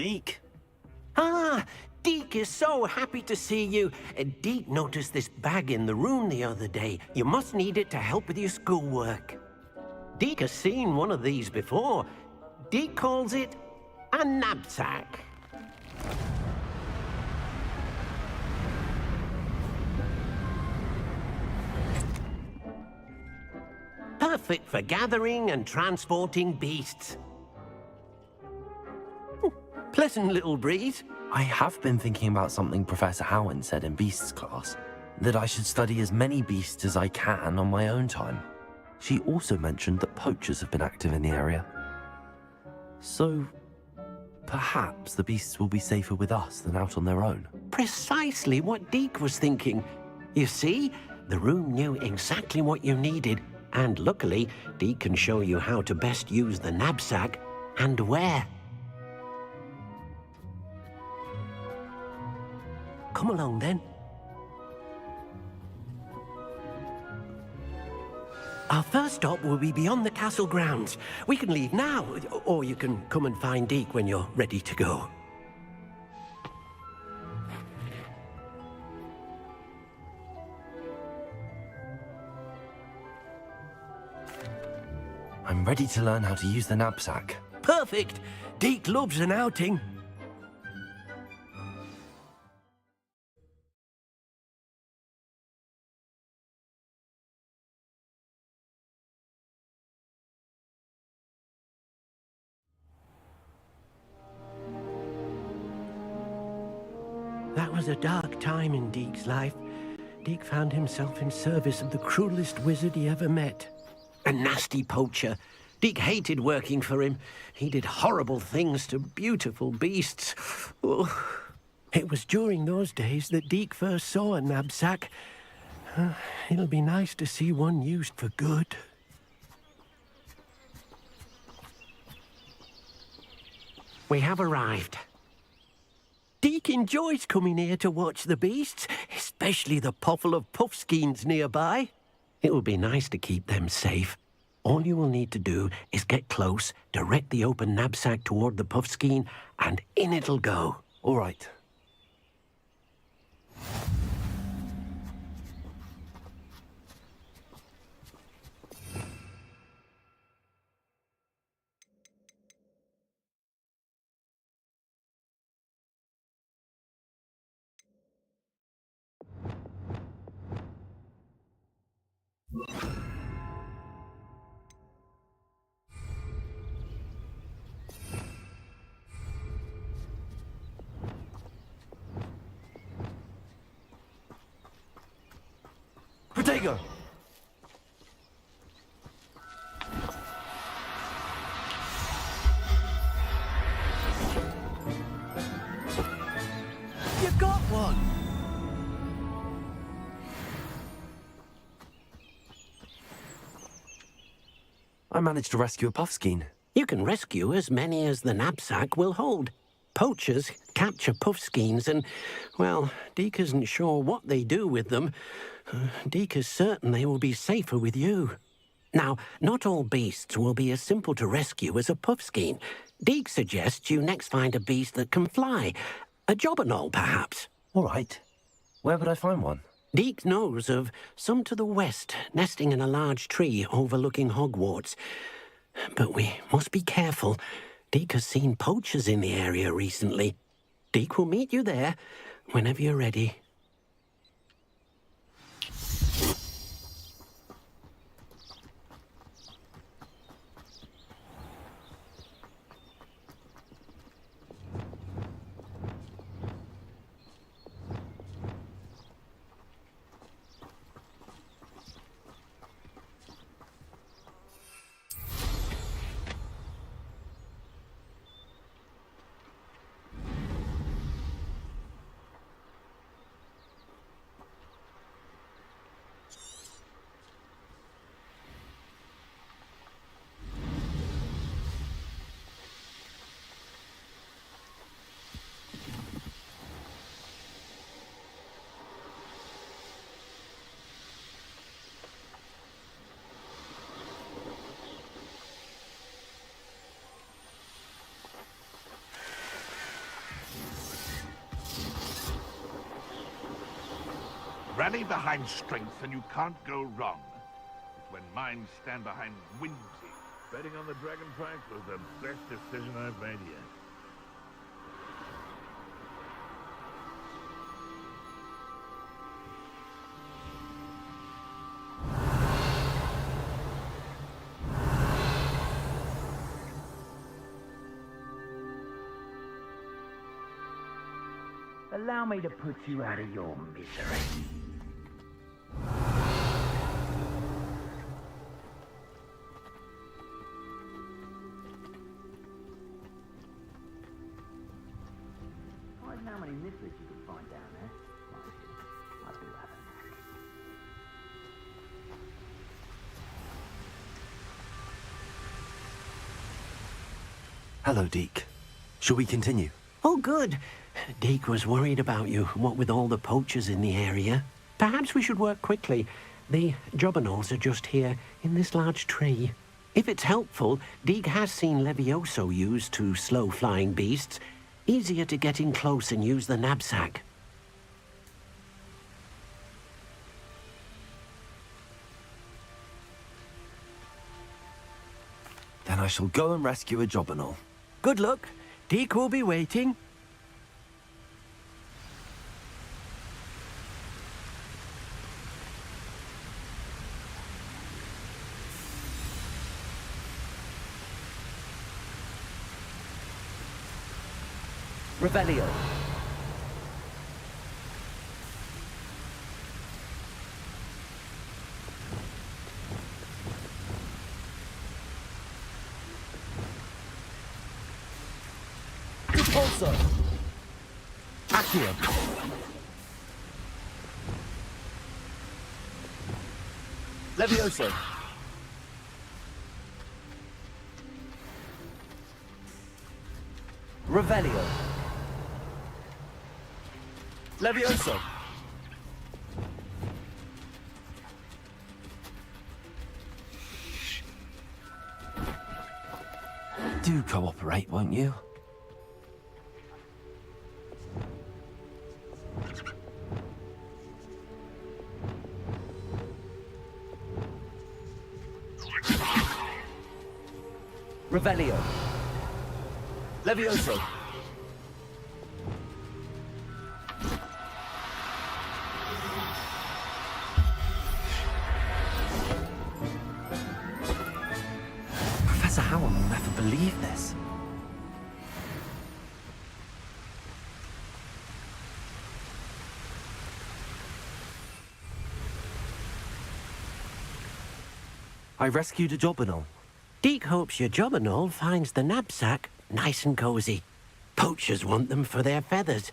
Deke. Ah, Deke is so happy to see you. Deke noticed this bag in the room the other day. You must need it to help with your schoolwork. Deke has seen one of these before. Deke calls it a knapsack. Perfect for gathering and transporting beasts. Pleasant little breeze. I have been thinking about something Professor Howard said in Beasts class, that I should study as many beasts as I can on my own time. She also mentioned that poachers have been active in the area. So, perhaps the beasts will be safer with us than out on their own. Precisely what Deke was thinking. You see, the room knew exactly what you needed, and luckily, Deke can show you how to best use the knapsack and where. Come along, then. Our first stop will be beyond the castle grounds. We can leave now, or you can come and find Deke when you're ready to go. I'm ready to learn how to use the knapsack. Perfect! Deke loves an outing. That was a dark time in Deke's life. Deke found himself in service of the cruelest wizard he ever met. A nasty poacher. Deke hated working for him. He did horrible things to beautiful beasts. Oh. It was during those days that Deke first saw a knapsack. It'll be nice to see one used for good. We have arrived. Deke enjoys coming here to watch the beasts, especially the potful of puffskeins nearby. It will be nice to keep them safe. All you will need to do is get close, direct the open knapsack toward the puffskein, and in it'll go. All right. Protego! You got one! I managed to rescue a puffskein. You can rescue as many as the knapsack will hold. Poachers capture puffskeins and, well, Deke isn't sure what they do with them. Deke is certain they will be safer with you. Now, not all beasts will be as simple to rescue as a puffskein. Deke suggests you next find a beast that can fly. A jobberknoll, perhaps. All right. Where would I find one? Deke knows of some to the west, nesting in a large tree overlooking Hogwarts. But we must be careful. Deke has seen poachers in the area recently. Deke will meet you there whenever you're ready. Rally behind strength and you can't go wrong. It's when minds stand behind whimsy. Betting on the Dragon Price was the best decision I've made yet. Allow me to put you out of your misery. I don't know how many nippers you can find down there. I do have a knack. Hello, Deke. Shall we continue? Oh, good. Deke was worried about you, what with all the poachers in the area. Perhaps we should work quickly. The jobberknolls are just here, in this large tree. If it's helpful, Deke has seen Levioso used to slow flying beasts. Easier to get in close and use the knapsack. Then I shall go and rescue a jobberknoll. Good luck. Deke will be waiting. Revelio. Also, Accio. Levioso. Revelio. Levioso. Do cooperate, won't you? Revelio. Levioso. Professor Howell will never believe this. I rescued a jobberknoll. Deke hopes your jobberknoll finds the knapsack nice and cozy. Poachers want them for their feathers,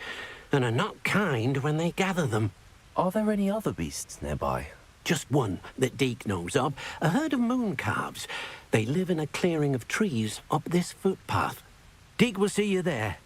and are not kind when they gather them. Are there any other beasts nearby? Just one that Deke knows of, a herd of moon calves. They live in a clearing of trees up this footpath. Deke will see you there.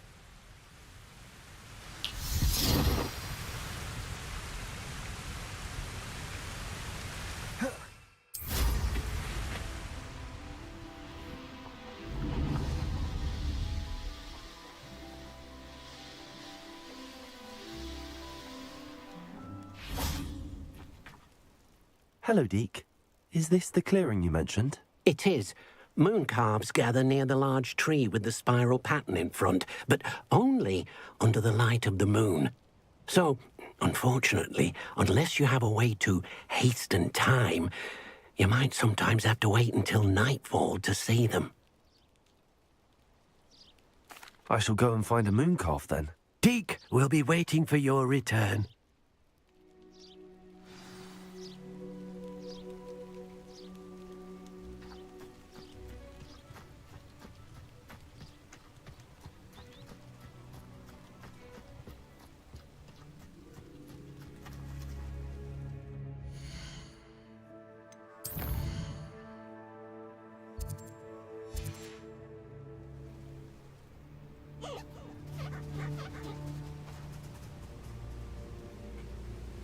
Hello, Deke. Is this the clearing you mentioned? It is. Moon calves gather near the large tree with the spiral pattern in front, but only under the light of the moon. So, unfortunately, unless you have a way to hasten time, you might sometimes have to wait until nightfall to see them. I shall go and find a moon calf then. Deke will be waiting for your return.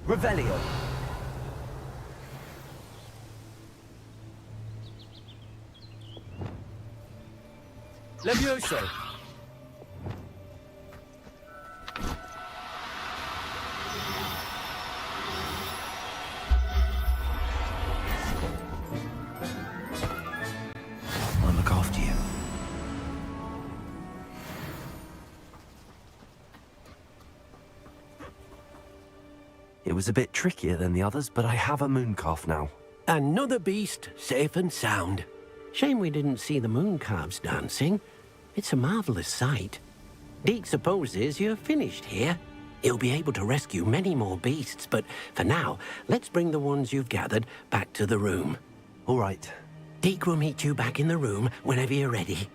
Revelio. Levioso. It was a bit trickier than the others, but I have a moon calf now. Another beast, safe and sound. Shame we didn't see the moon calves dancing. It's a marvelous sight. Deke supposes you're finished here. He'll be able to rescue many more beasts, but for now, let's bring the ones you've gathered back to the room. All right. Deke will meet you back in the room whenever you're ready.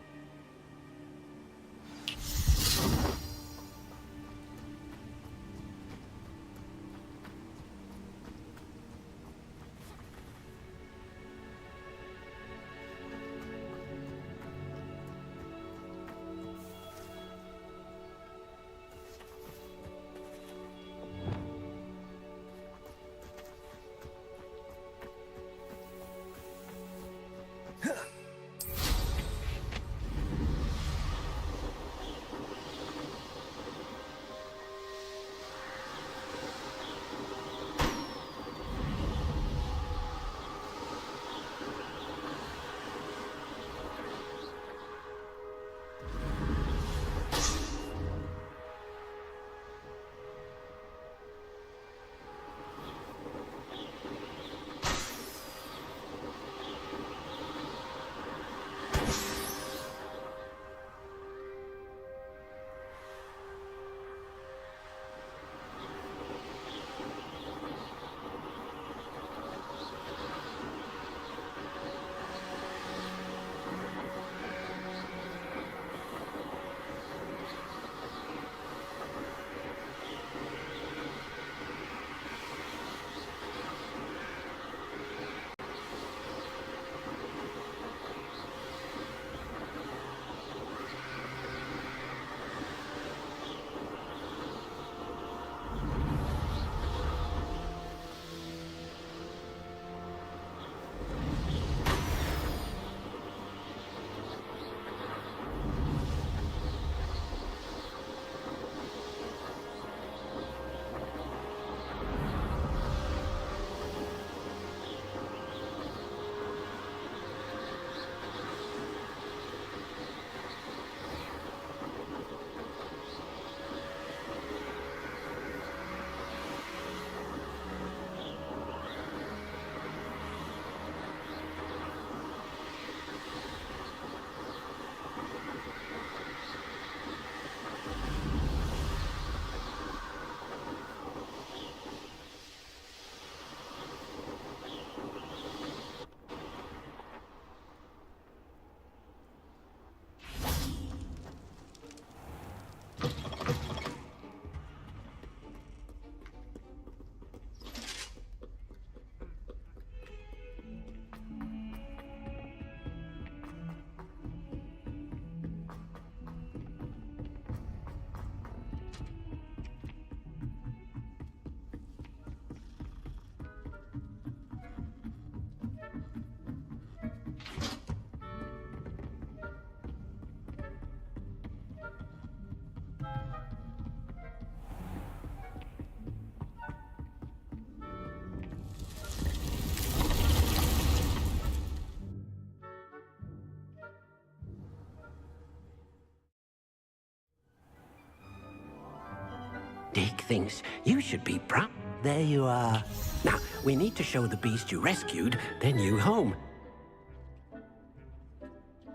Deke thinks you should be proud. There you are. Now, we need to show the beast you rescued their new home.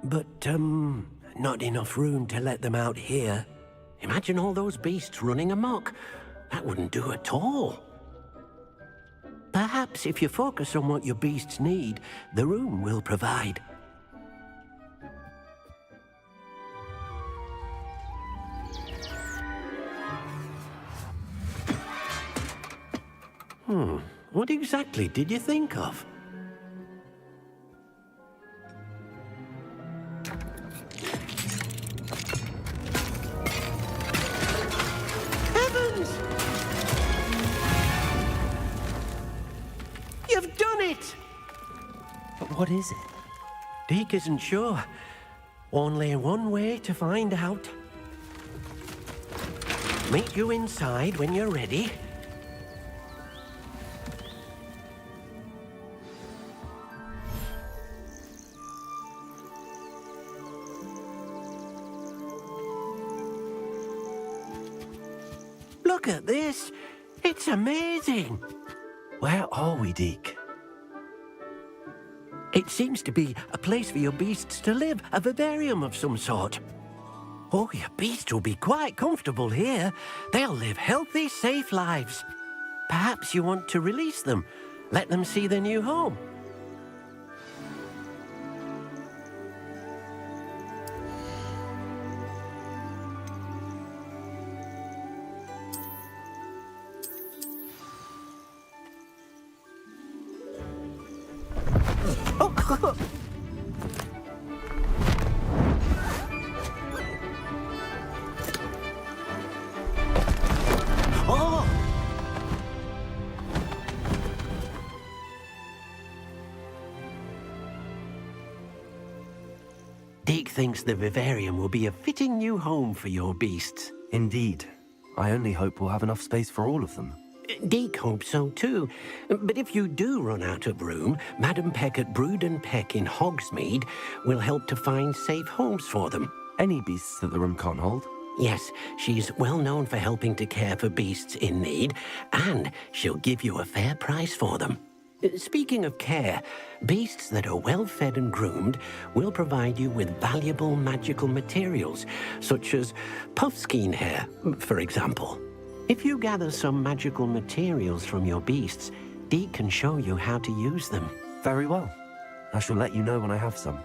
But, not enough room to let them out here. Imagine all those beasts running amok. That wouldn't do at all. Perhaps if you focus on what your beasts need, the room will provide. What exactly did you think of? Heavens! You've done it! But what is it? Deke isn't sure. Only one way to find out. Meet you inside when you're ready. Look at this. It's amazing. Where are we, Deke? It seems to be a place for your beasts to live, a vivarium of some sort. Oh, your beasts will be quite comfortable here. They'll live healthy, safe lives. Perhaps you want to release them, let them see their new home. Oh. Oh! Deke thinks the vivarium will be a fitting new home for your beasts. Indeed. I only hope we'll have enough space for all of them. Deke hopes so too. But if you do run out of room, Madam Peck at Brood and Peck in Hogsmeade will help to find safe homes for them. Any beasts that the room can't hold? Yes, she's well known for helping to care for beasts in need, and she'll give you a fair price for them. Speaking of care, beasts that are well fed and groomed will provide you with valuable magical materials, such as puffskein hair, for example. If you gather some magical materials from your beasts, Deke can show you how to use them. Very well. I shall let you know when I have some.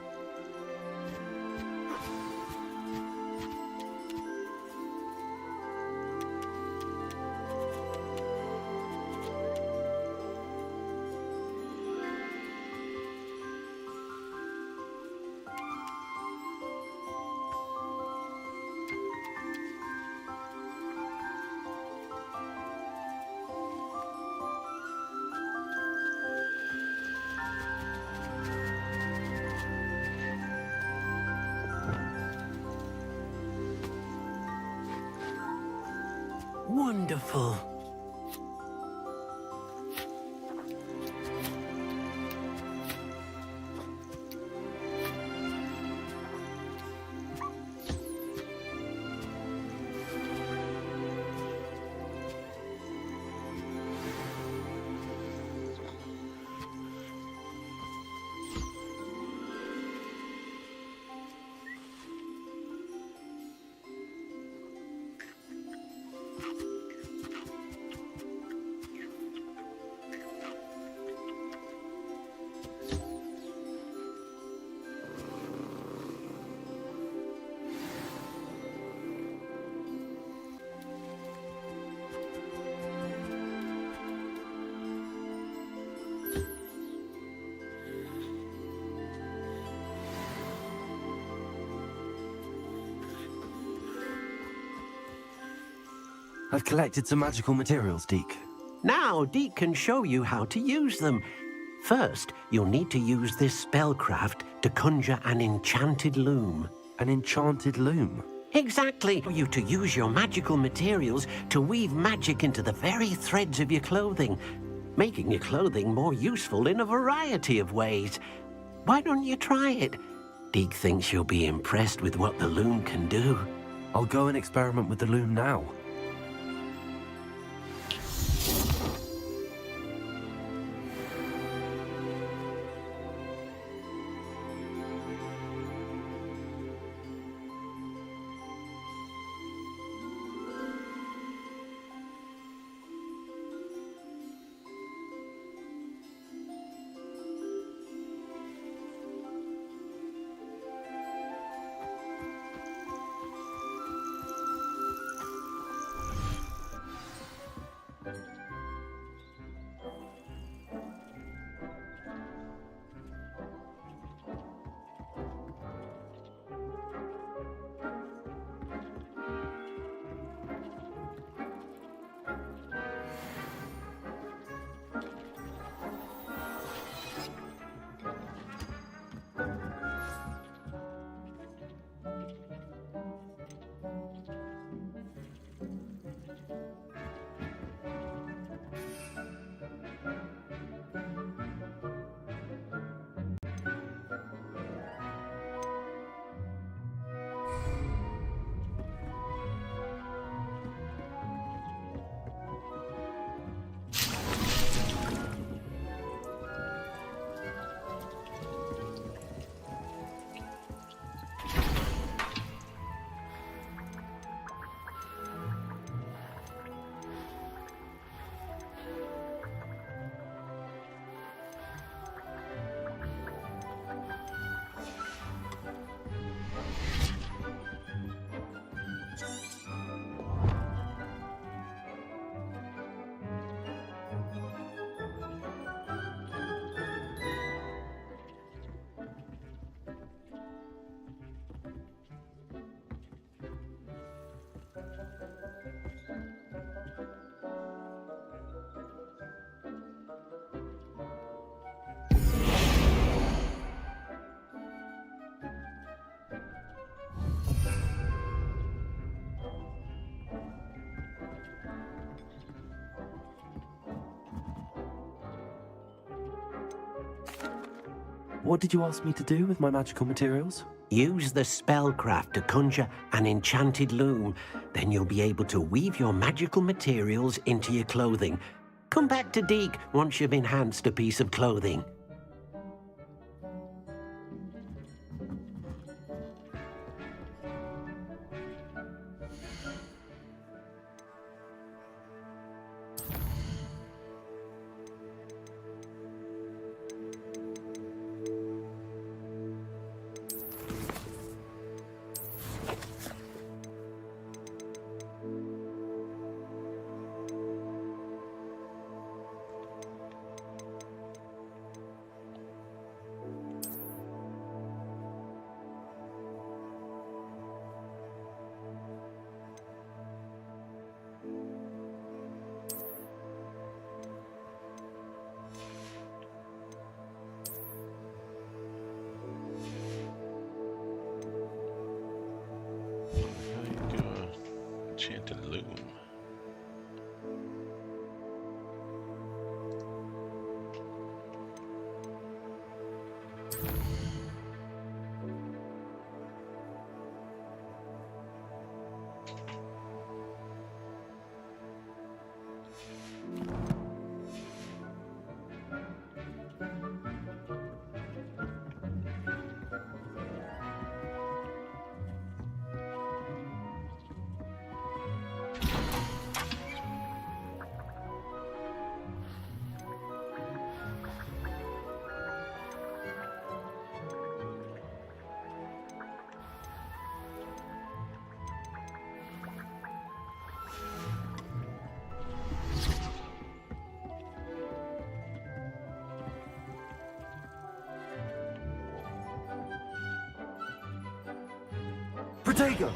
Wonderful. I've collected some magical materials, Deke. Now Deke can show you how to use them. First, you'll need to use this spellcraft to conjure an enchanted loom. An enchanted loom? Exactly. For you to use your magical materials to weave magic into the very threads of your clothing, making your clothing more useful in a variety of ways. Why don't you try it? Deke thinks you'll be impressed with what the loom can do. I'll go and experiment with the loom now. What did you ask me to do with my magical materials? Use the spellcraft to conjure an enchanted loom. Then you'll be able to weave your magical materials into your clothing. Come back to Deke once you've enhanced a piece of clothing. Enchanted loom. Protego!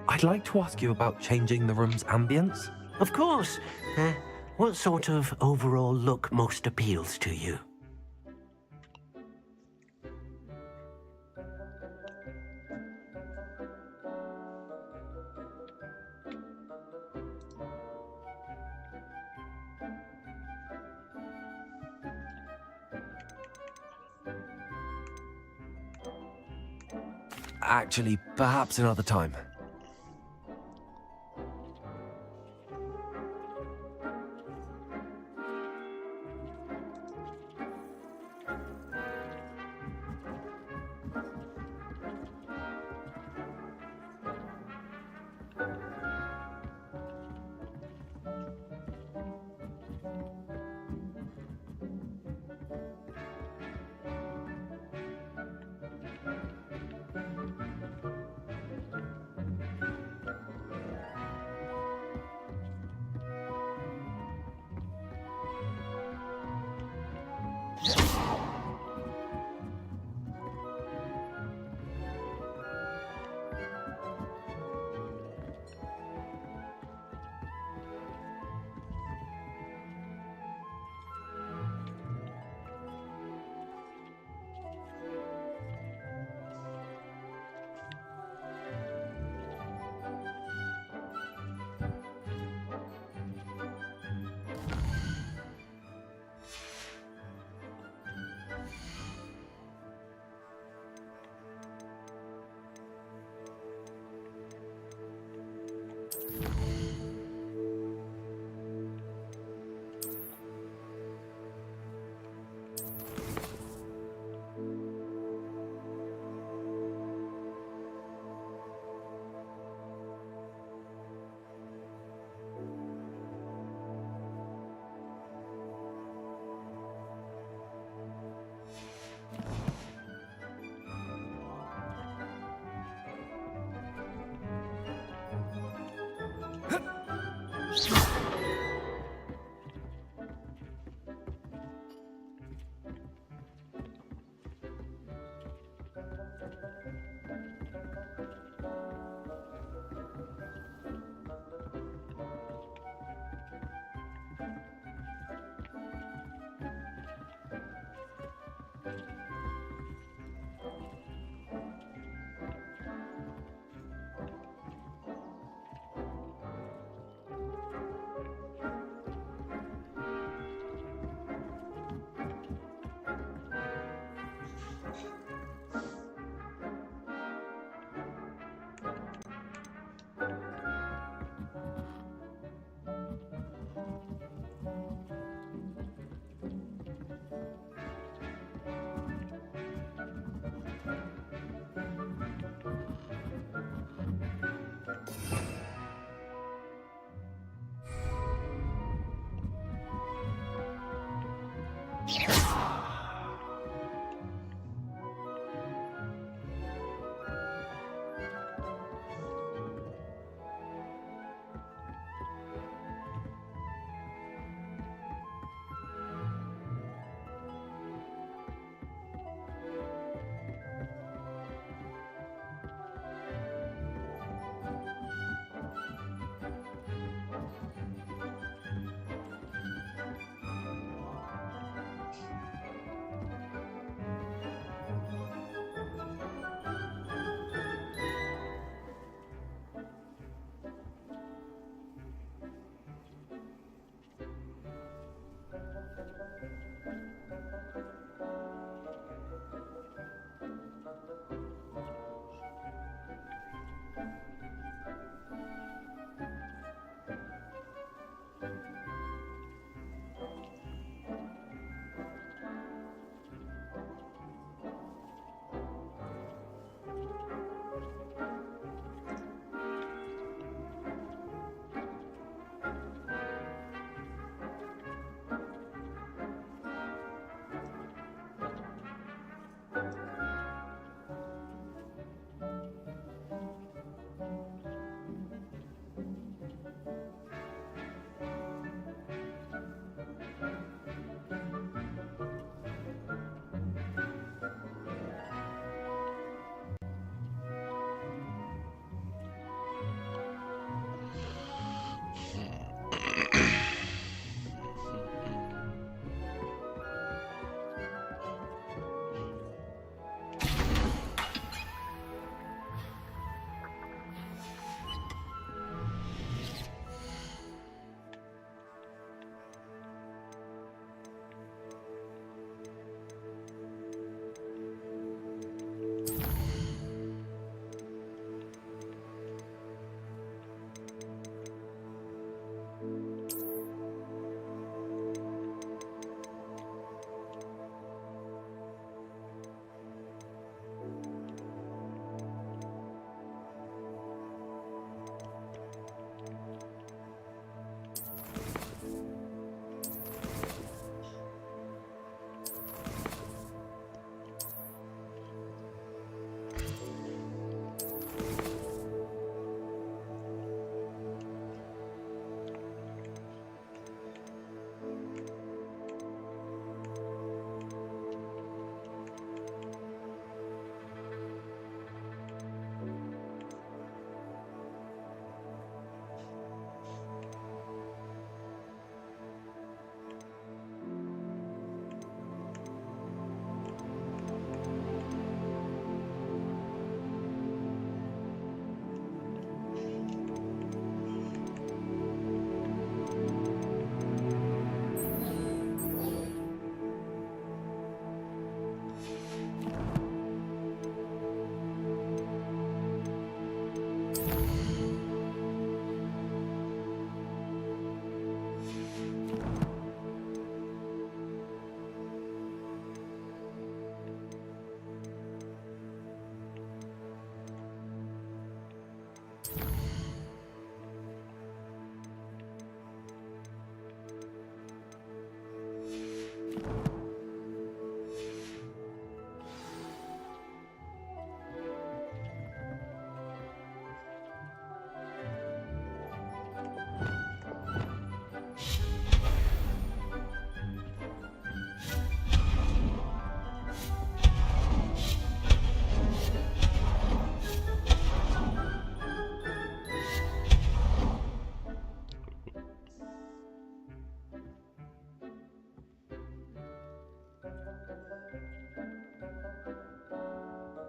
I'd like to ask you about changing the room's ambience. Of course. What sort of overall look most appeals to you? Actually, perhaps another time.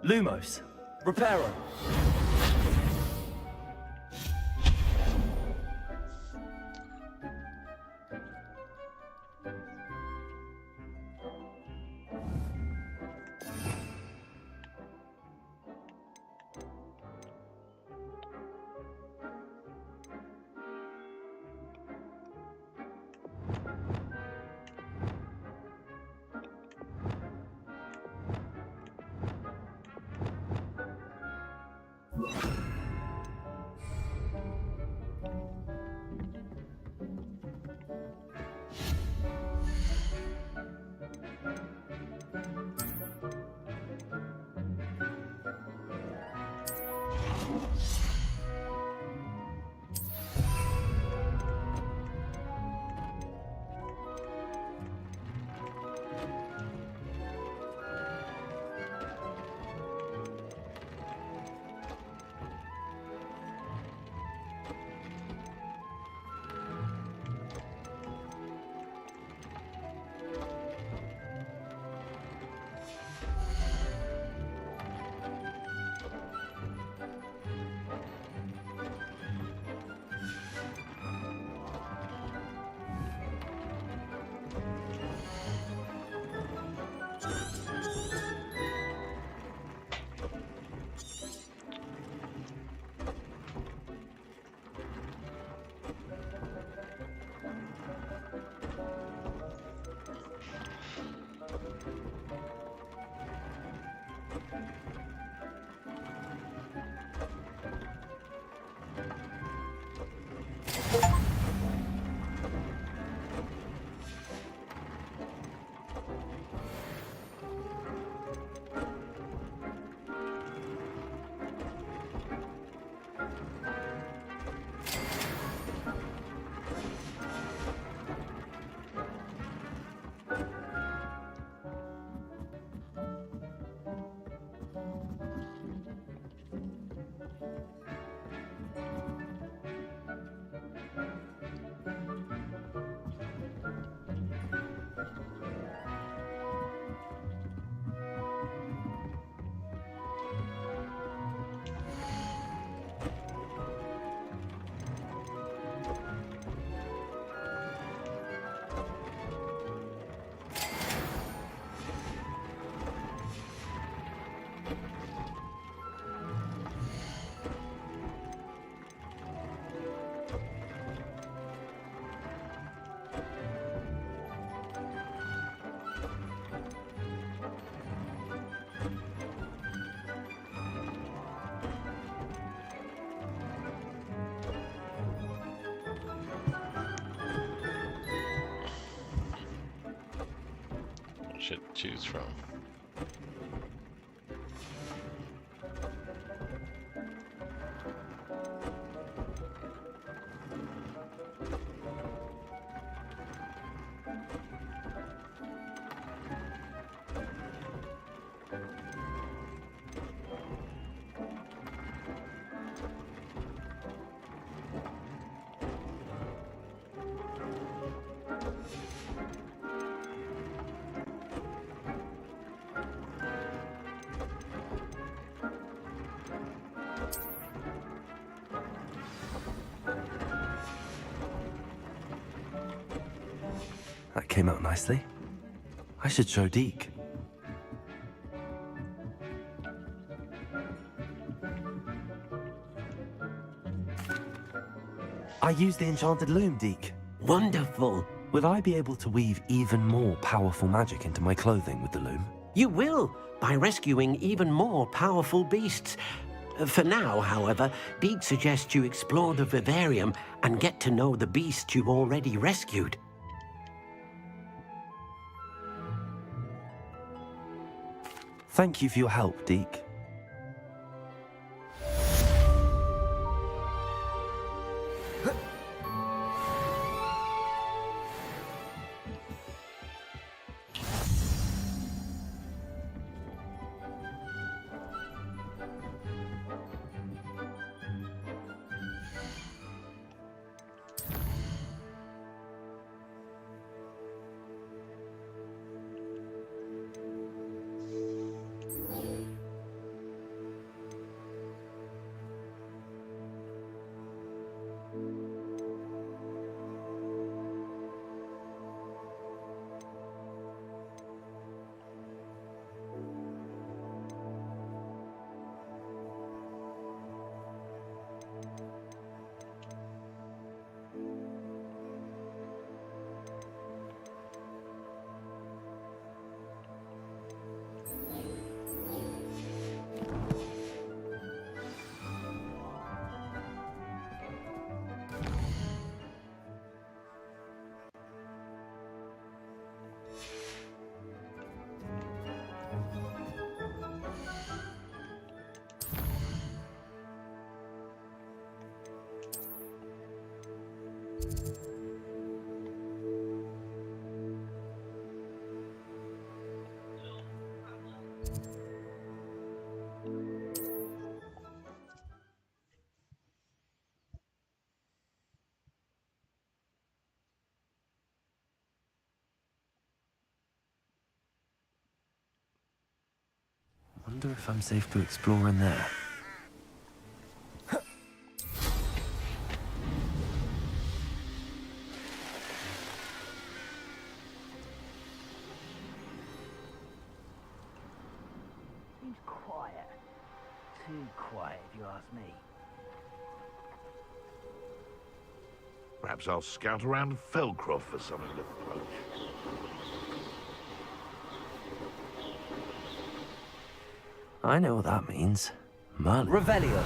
Lumos, Reparo. Shit to choose from. That came out nicely. I should show Deke. I used the enchanted loom, Deke. Wonderful. Will I be able to weave even more powerful magic into my clothing with the loom? You will, by rescuing even more powerful beasts. For now, however, Deke suggests you explore the vivarium and get to know the beasts you've already rescued. Thank you for your help, Deke. Wonder if I'm safe to explore in there. Seems quiet. Too quiet, if you ask me. Perhaps I'll scout around Felcroft for something to approach. I know what that means. Merlin. Revelio.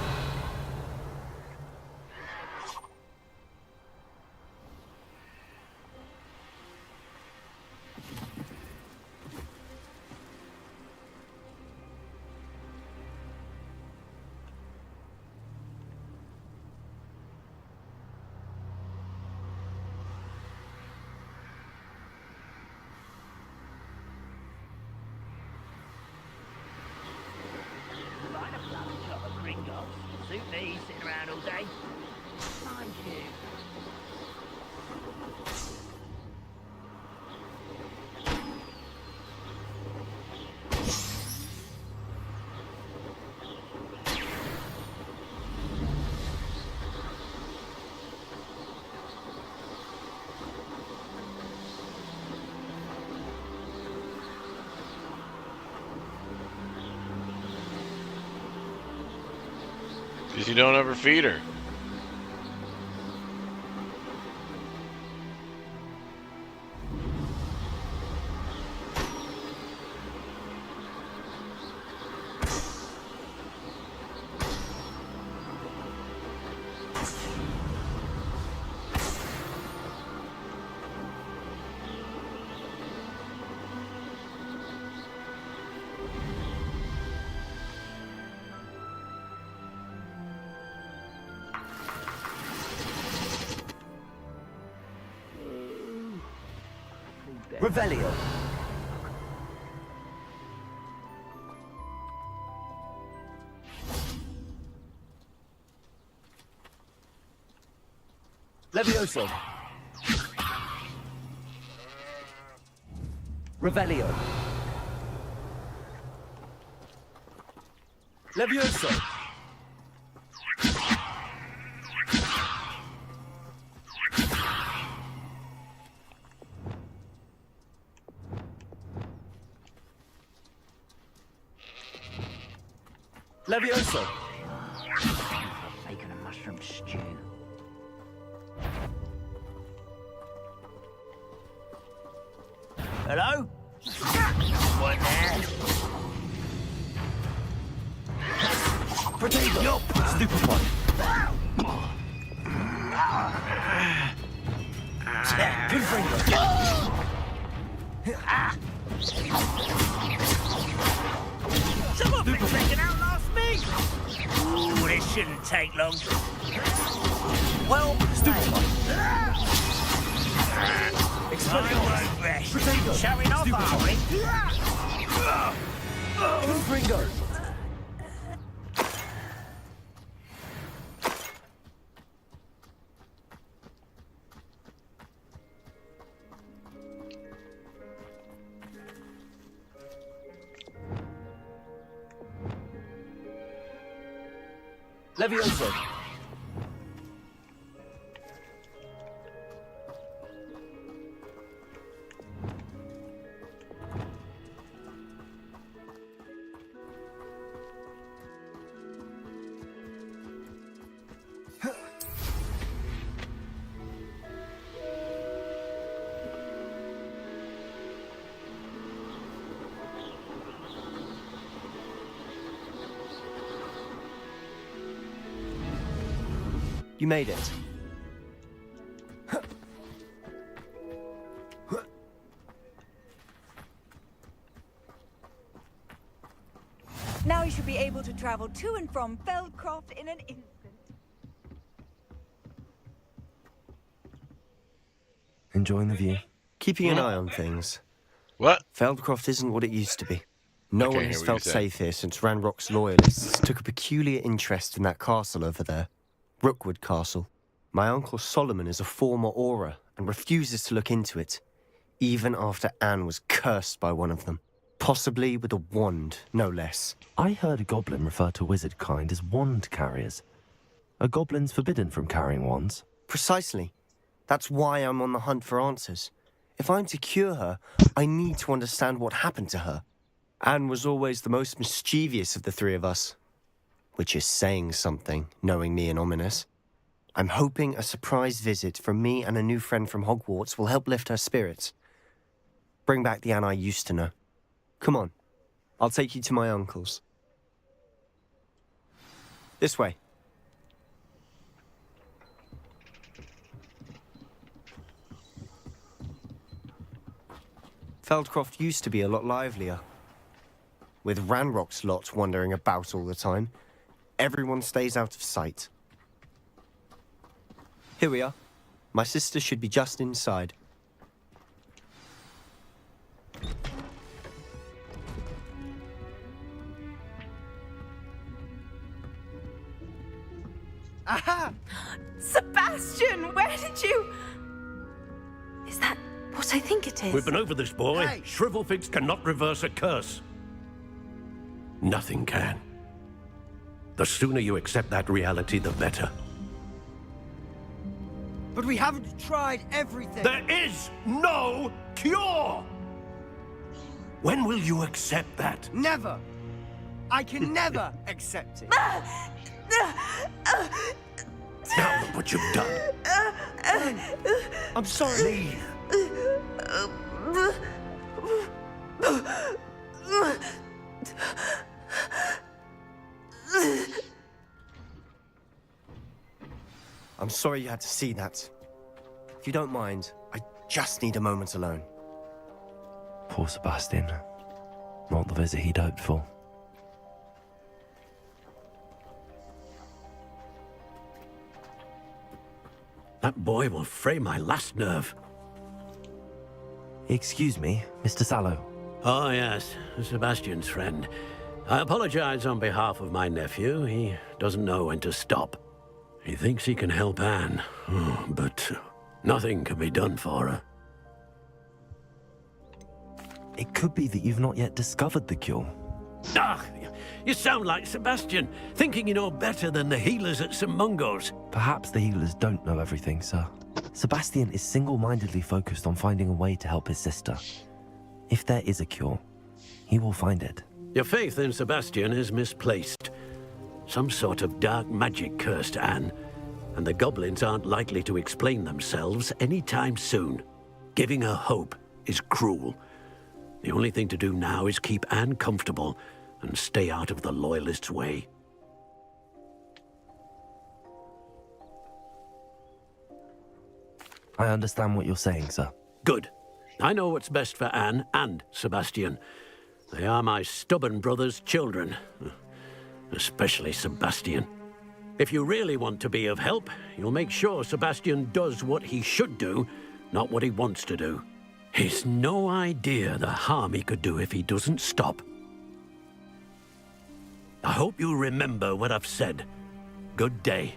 suit me sitting around all day. Mind you. Because you don't ever feed her. Revelio. Levioso. Revelio. Levioso. Levioso. Bacon and mushroom stew. Hello? What there? Potato. Yup. Stupid one. Good Some of it can outlast me. Ooh, this shouldn't take long. Well, stupid one. I won't rest. Potato. Showing off, Stupid are we? Confringo. Levioso. You made it. Now you should be able to travel to and from Feldcroft in an instant. Enjoying the view. Keeping an eye on things. What? Feldcroft isn't what it used to be. No Okay, one hear has what felt you're saying. safe here since Ranrock's loyalists took a peculiar interest in that castle over there. Rookwood Castle. My uncle Solomon is a former Auror and refuses to look into it, even after Anne was cursed by one of them. Possibly with a wand, no less. I heard a goblin refer to wizard kind as wand carriers. Are goblins forbidden from carrying wands? Precisely. That's why I'm on the hunt for answers. If I'm to cure her, I need to understand what happened to her. Anne was always the most mischievous of the three of us. Which is saying something, knowing me and ominous. I'm hoping a surprise visit from me and a new friend from Hogwarts will help lift her spirits. Bring back the Anne I used to know. Come on, I'll take you to my uncle's. This way. Feldcroft used to be a lot livelier. With Ranrock's lot wandering about all the time, everyone stays out of sight. Here we are. My sister should be just inside. Aha! Sebastian, where did you... Is that what I think it is? We've been over this, boy. Hey. Shrivelfigs cannot reverse a curse. Nothing can. The sooner you accept that reality, the better. But we haven't tried everything. There is no cure! When will you accept that? Never. I can never accept it. Now look what you've done. I'm sorry. Leave. I'm sorry you had to see that. If you don't mind, I just need a moment alone. Poor Sebastian. Not the visit he'd hoped for. That boy will fray my last nerve. Excuse me, Mr. Sallow. Oh, yes, Sebastian's friend. I apologize on behalf of my nephew. He doesn't know when to stop. He thinks he can help Anne, but nothing can be done for her. It could be that you've not yet discovered the cure. Ah, you sound like Sebastian, thinking you know better than the healers at St. Mungo's. Perhaps the healers don't know everything, sir. Sebastian is single-mindedly focused on finding a way to help his sister. If there is a cure, he will find it. Your faith in Sebastian is misplaced. Some sort of dark magic cursed Anne, and the goblins aren't likely to explain themselves anytime soon. Giving her hope is cruel. The only thing to do now is keep Anne comfortable and stay out of the Loyalists' way. I understand what you're saying, sir. Good. I know what's best for Anne and Sebastian. They are my stubborn brother's children. Especially Sebastian. If you really want to be of help, you'll make sure Sebastian does what he should do, not what he wants to do. He's no idea the harm he could do if he doesn't stop. I hope you remember what I've said. Good day.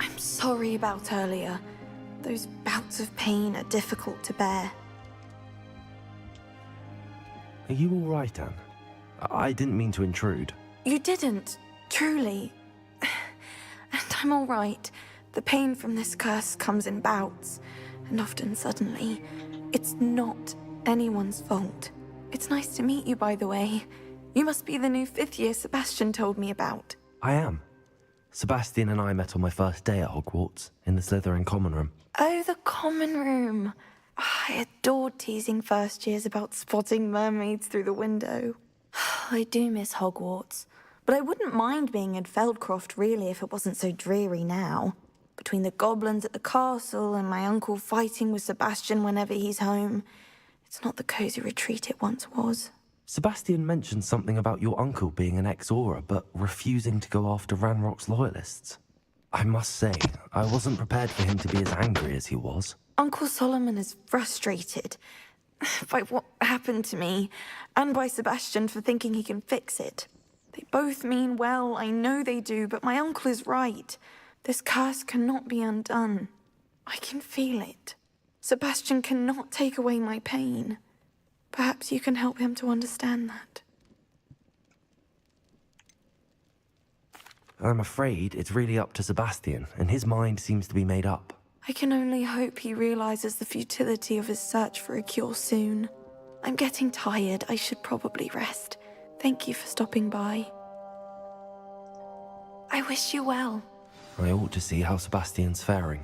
I'm sorry about earlier. Those bouts of pain are difficult to bear. Are you all right, Anne? I didn't mean to intrude. You didn't, truly. And I'm all right. The pain from this curse comes in bouts, and often suddenly. It's not anyone's fault. It's nice to meet you, by the way. You must be the new 5th year Sebastian told me about. I am. Sebastian and I met on my first day at Hogwarts, in the Slytherin common room. Oh, the common room. I adored teasing first years about spotting mermaids through the window. I do miss Hogwarts, but I wouldn't mind being in Feldcroft really if it wasn't so dreary now. Between the goblins at the castle and my uncle fighting with Sebastian whenever he's home, it's not the cozy retreat it once was. Sebastian mentioned something about your uncle being an ex-Aura, but refusing to go after Ranrock's loyalists. I must say, I wasn't prepared for him to be as angry as he was. Uncle Solomon is frustrated by what happened to me, and by Sebastian for thinking he can fix it. They both mean well, I know they do, but my uncle is right. This curse cannot be undone. I can feel it. Sebastian cannot take away my pain. Perhaps you can help him to understand that. I'm afraid it's really up to Sebastian, and his mind seems to be made up. I can only hope he realizes the futility of his search for a cure soon. I'm getting tired. I should probably rest. Thank you for stopping by. I wish you well. I ought to see how Sebastian's faring.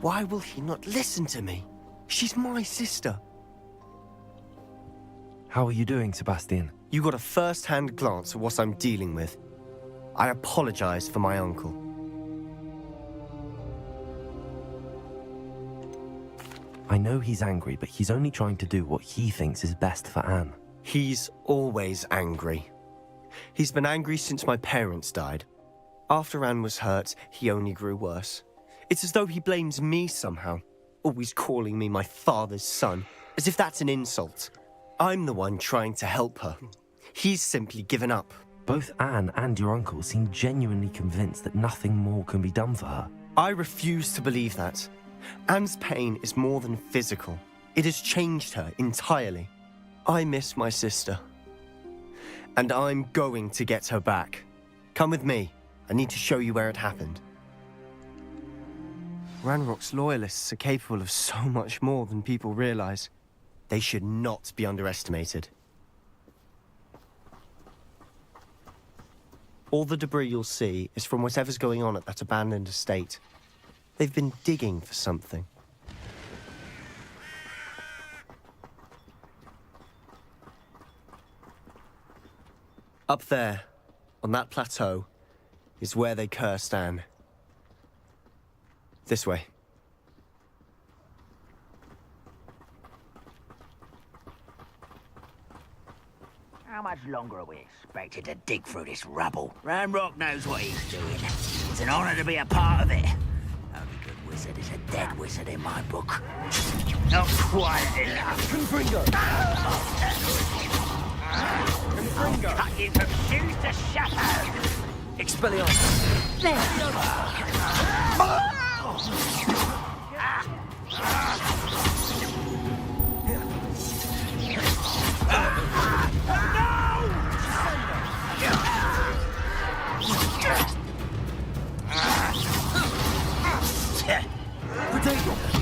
Why will he not listen to me? She's my sister. How are you doing, Sebastian? You got a first-hand glance at what I'm dealing with. I apologize for my uncle. I know he's angry, but he's only trying to do what he thinks is best for Anne. He's always angry. He's been angry since my parents died. After Anne was hurt, he only grew worse. It's as though he blames me somehow, always calling me my father's son, as if that's an insult. I'm the one trying to help her. He's simply given up. Both Anne and your uncle seem genuinely convinced that nothing more can be done for her. I refuse to believe that. Anne's pain is more than physical. It has changed her entirely. I miss my sister. And I'm going to get her back. Come with me. I need to show you where it happened. Ranrock's loyalists are capable of so much more than people realize. They should not be underestimated. All the debris you'll see is from whatever's going on at that abandoned estate. They've been digging for something. Up there, on that plateau, is where they cursed Anne. This way. How much longer are we expected to dig through this rubble? Ranrock knows what he's doing. It's an honor to be a part of it. Only good wizard is a dead wizard in my book. Not quite enough. Confringo! I'll cut you from shoes to shadow. Expelliarmus!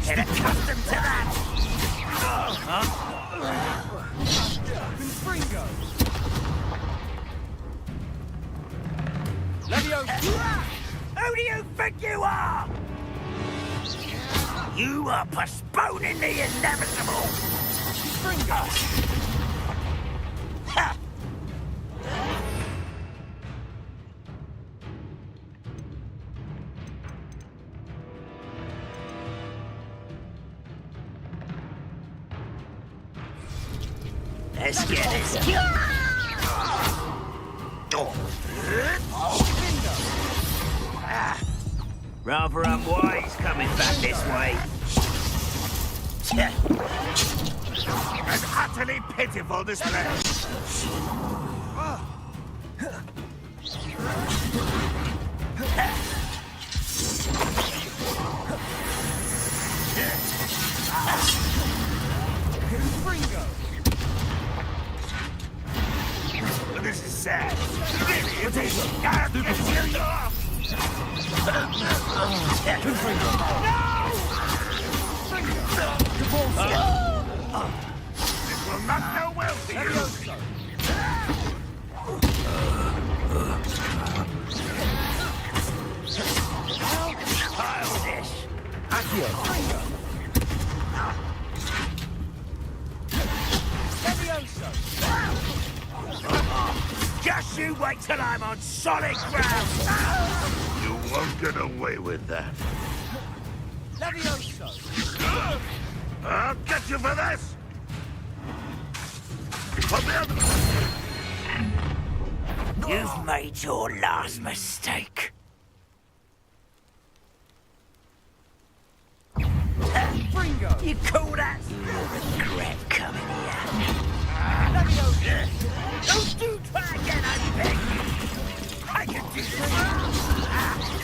Get accustomed to that! Confringo! Who do you think you are? You are postponing the inevitable! Ha! Let's get this. Rather unwise coming back this way. An utterly pitiful display. This is sad. Really, it is. This will not go well for you. Childish. Just you wait till I'm on solid ground. You won't get away with that. I'll get you for this. Put me on the... You've made your last mistake. You call that? You'll regret coming here. Don't you try again, I beg you. I can do this.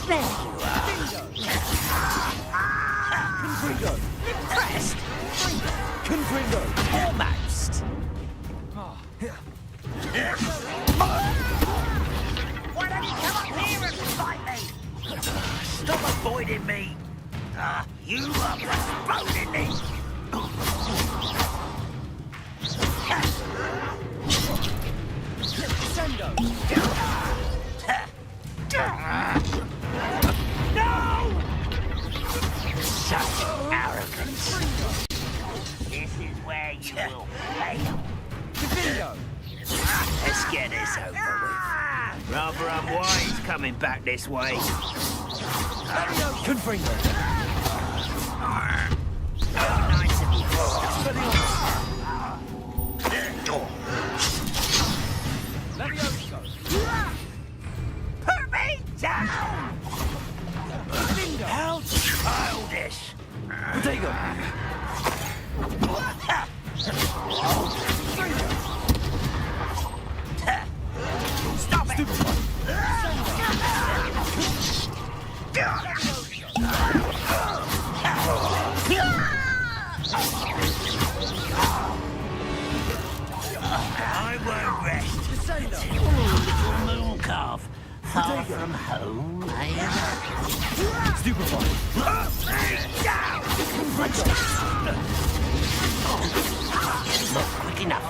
There you are. Confringo! Impressed? Confringo! Almost. Why don't you come up here and fight me? Stop avoiding me. You are postponing me. Sendo! No! Shut coming back this way. Confringo. Nice of you. Put me down! How childish! Potato. Stop it! I won't rest. Little moon calf. Far from home, eh? Stupefy. Not quick enough.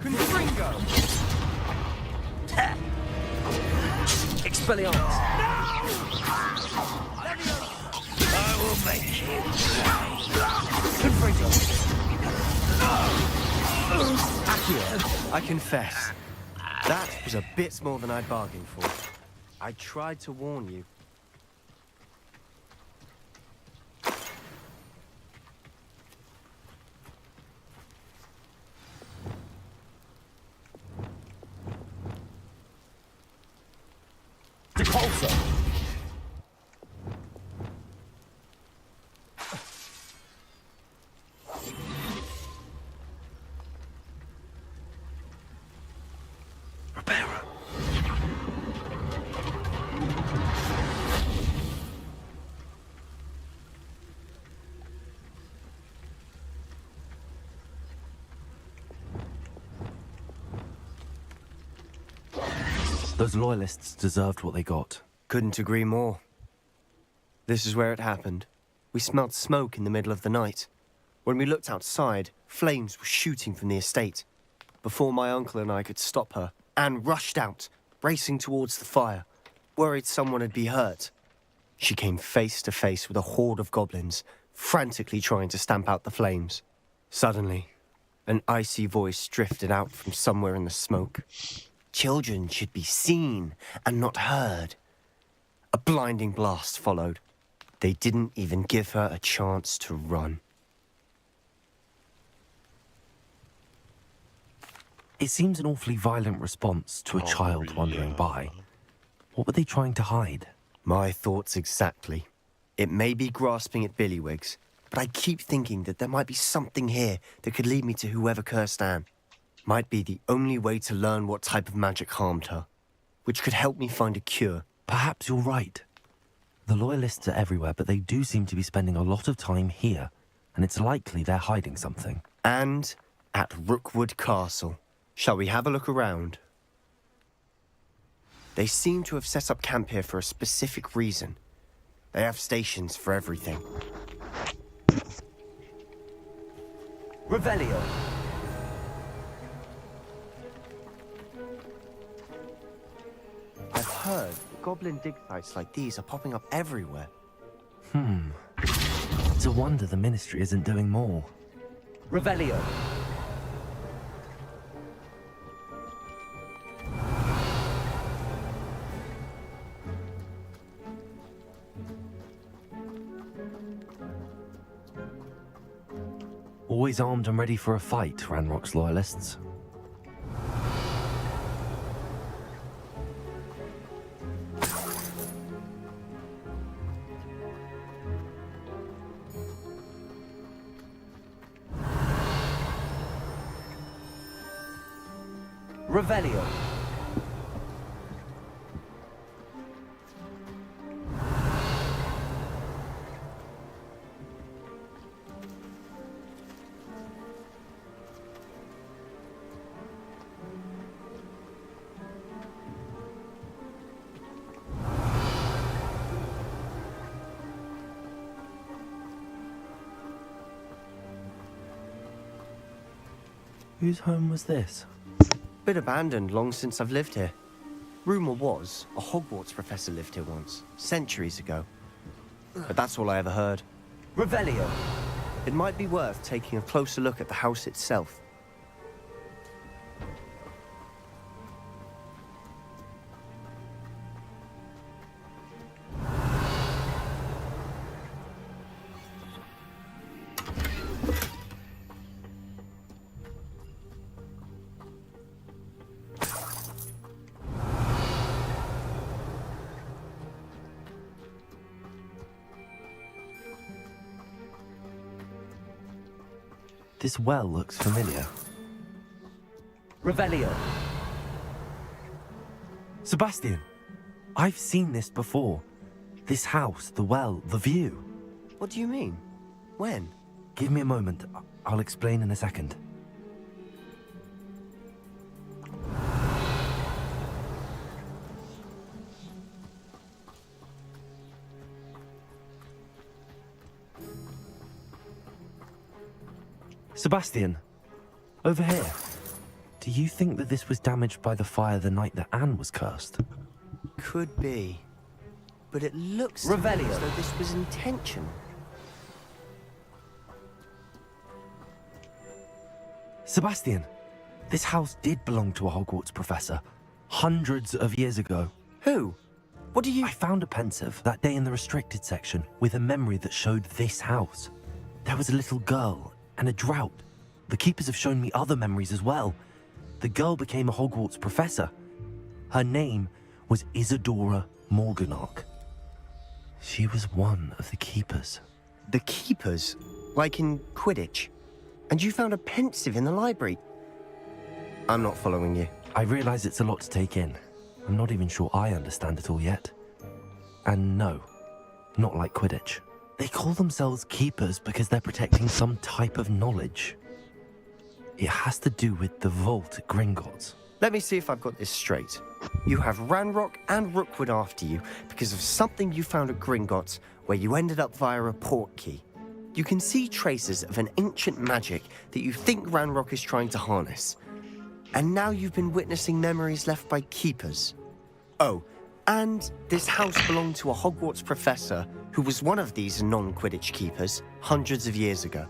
Confringo. Expelliarmus. I will make you. Confringo. Accio, I confess, that was a bit more than I'd bargained for. I tried to warn you. Those loyalists deserved what they got. Couldn't agree more. This is where it happened. We smelled smoke in the middle of the night. When we looked outside, flames were shooting from the estate. Before my uncle and I could stop her, Anne rushed out, racing towards the fire, worried someone had been hurt. She came face to face with a horde of goblins, frantically trying to stamp out the flames. Suddenly, an icy voice drifted out from somewhere in the smoke. Children should be seen and not heard. A blinding blast followed. They didn't even give her a chance to run. It seems an awfully violent response to a child wandering by. What were they trying to hide? My thoughts exactly. It may be grasping at Billywigs, but I keep thinking that there might be something here that could lead me to whoever cursed Anne. Might be the only way to learn what type of magic harmed her, which could help me find a cure. Perhaps you're right. The loyalists are everywhere, but they do seem to be spending a lot of time here, and it's likely they're hiding something. And at Rookwood Castle. Shall we have a look around? They seem to have set up camp here for a specific reason. They have stations for everything. Revelio. I've heard that goblin dig sites like these are popping up everywhere. It's a wonder the Ministry isn't doing more. Revelio. Always armed and ready for a fight, Ranrock's loyalists. Revelio. Whose home was this? Been abandoned long since I've lived here. Rumour was a Hogwarts professor lived here once, centuries ago. But that's all I ever heard. Revelio. It might be worth taking a closer look at the house itself. This well looks familiar. Revelio. Sebastian, I've seen this before. This house, the well, the view. What do you mean? When? Give me a moment. I'll explain in a second. Sebastian, over here. Do you think that this was damaged by the fire the night that Anne was cursed? Could be. But it looks to me Revelio. as though this was intentional. Sebastian, this house did belong to a Hogwarts professor, hundreds of years ago. Who? What do you... I found a pensive that day in the restricted section with a memory that showed this house. There was a little girl and a drought. The keepers have shown me other memories as well. The girl became a Hogwarts professor. Her name was Isadora Morganach. She was one of the keepers. The keepers? Like in Quidditch? And you found a pensive in the library? I'm not following you. I realize it's a lot to take in. I'm not even sure I understand it all yet. And no, not like Quidditch. They call themselves keepers because they're protecting some type of knowledge. It has to do with the vault at Gringotts. Let me see if I've got this straight. You have Ranrock and Rookwood after you because of something you found at Gringotts where you ended up via a port key. You can see traces of an ancient magic that you think Ranrock is trying to harness. And now you've been witnessing memories left by keepers. Oh, and this house belonged to a Hogwarts professor who was one of these non-Quidditch keepers hundreds of years ago.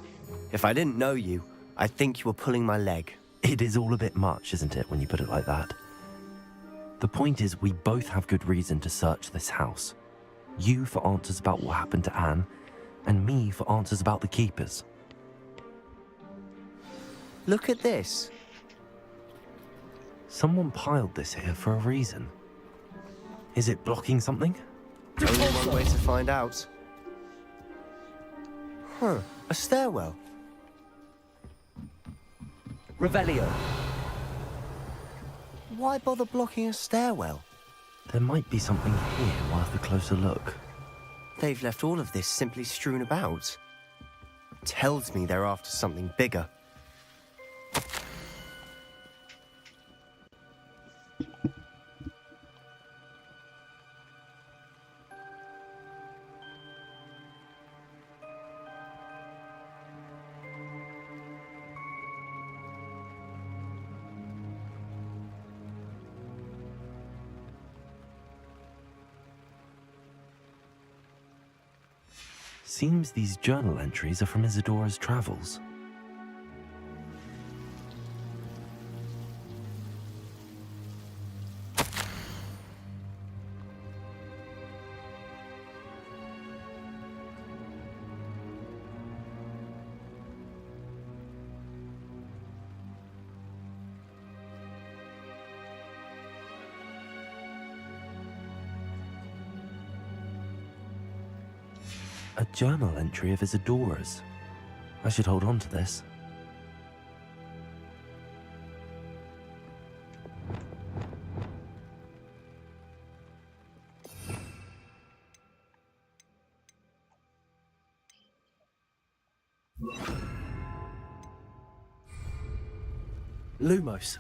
If I didn't know you, I think you were pulling my leg. It is all a bit much, isn't it, when you put it like that? The point is, we both have good reason to search this house. You for answers about what happened to Anne, and me for answers about the keepers. Look at this. Someone piled this here for a reason. Is it blocking something? Only one way to find out. Huh, a stairwell. Revelio. Why bother blocking a stairwell? There might be something here worth a closer look. They've left all of this simply strewn about. Tells me they're after something bigger. Seems these journal entries are from Isadora's travels. A journal entry of Isadora's. I should hold on to this. Lumos.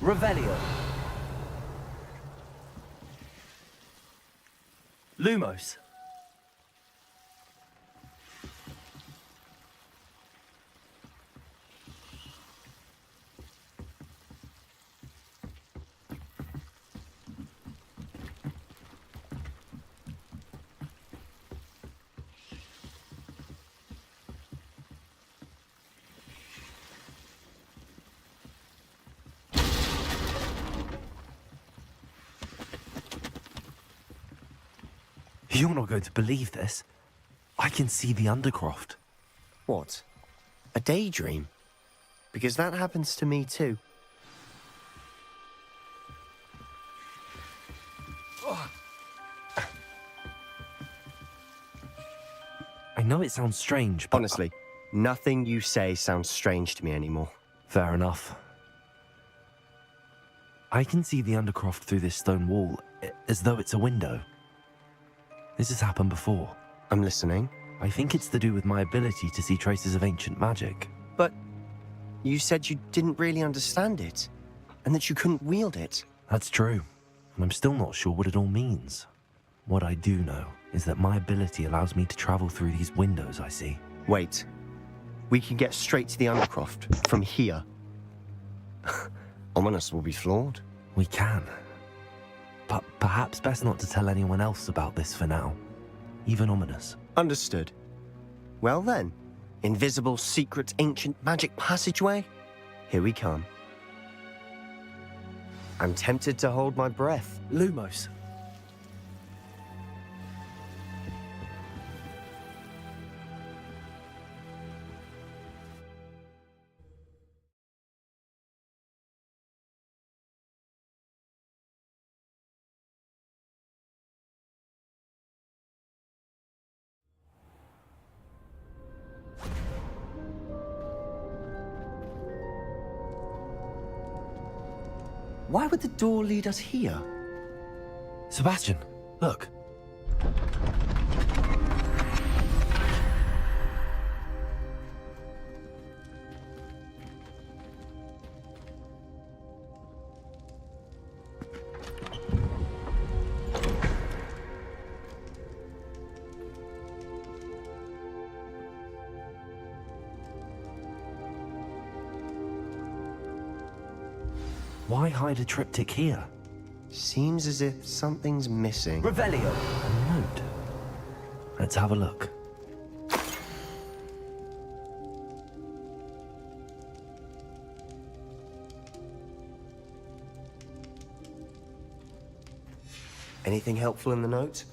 Revelio. Lumos. You're not going to believe this. I can see the Undercroft. What? A daydream? Because that happens to me too. I know it sounds strange, but... Honestly, nothing you say sounds strange to me anymore. Fair enough. I can see the Undercroft through this stone wall, as though it's a window. This has happened before. I'm listening. I think it's to do with my ability to see traces of ancient magic. But you said you didn't really understand it, and that you couldn't wield it. That's true, and I'm still not sure what it all means. What I do know is that my ability allows me to travel through these windows I see. Wait. We can get straight to the Undercroft from here. Ominous will be flawed. We can. But perhaps best not to tell anyone else about this for now. Even Ominous. Understood. Well then, invisible, secret, ancient magic passageway? Here we come. I'm tempted to hold my breath. Lumos. Why would the door lead us here? Sebastian, look. Why hide a triptych here? Seems as if something's missing. Revelio. A note. Let's have a look. Anything helpful in the note?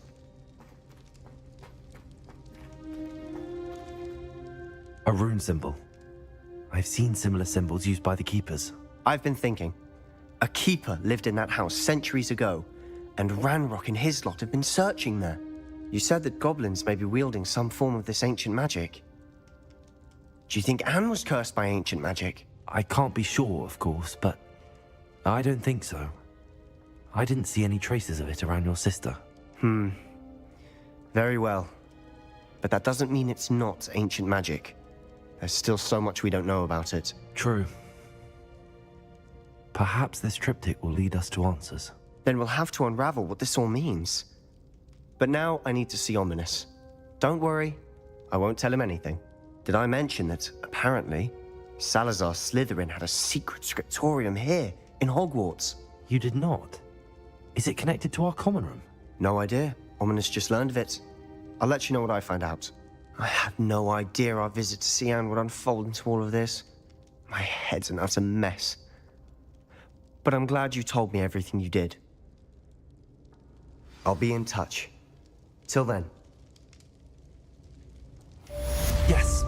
A rune symbol. I've seen similar symbols used by the keepers. I've been thinking. A keeper lived in that house centuries ago, and Ranrock and his lot have been searching there. You said that goblins may be wielding some form of this ancient magic. Do you think Anne was cursed by ancient magic? I can't be sure, of course, but I don't think so. I didn't see any traces of it around your sister. Very well. But that doesn't mean it's not ancient magic. There's still so much we don't know about it. True. Perhaps this triptych will lead us to answers. Then we'll have to unravel what this all means. But now I need to see Ominous. Don't worry, I won't tell him anything. Did I mention that, apparently, Salazar Slytherin had a secret scriptorium here, in Hogwarts? You did not? Is it connected to our common room? No idea. Ominous just learned of it. I'll let you know what I find out. I had no idea our visit to Sian would unfold into all of this. My head's an utter mess. But I'm glad you told me everything you did. I'll be in touch. Till then. Yes.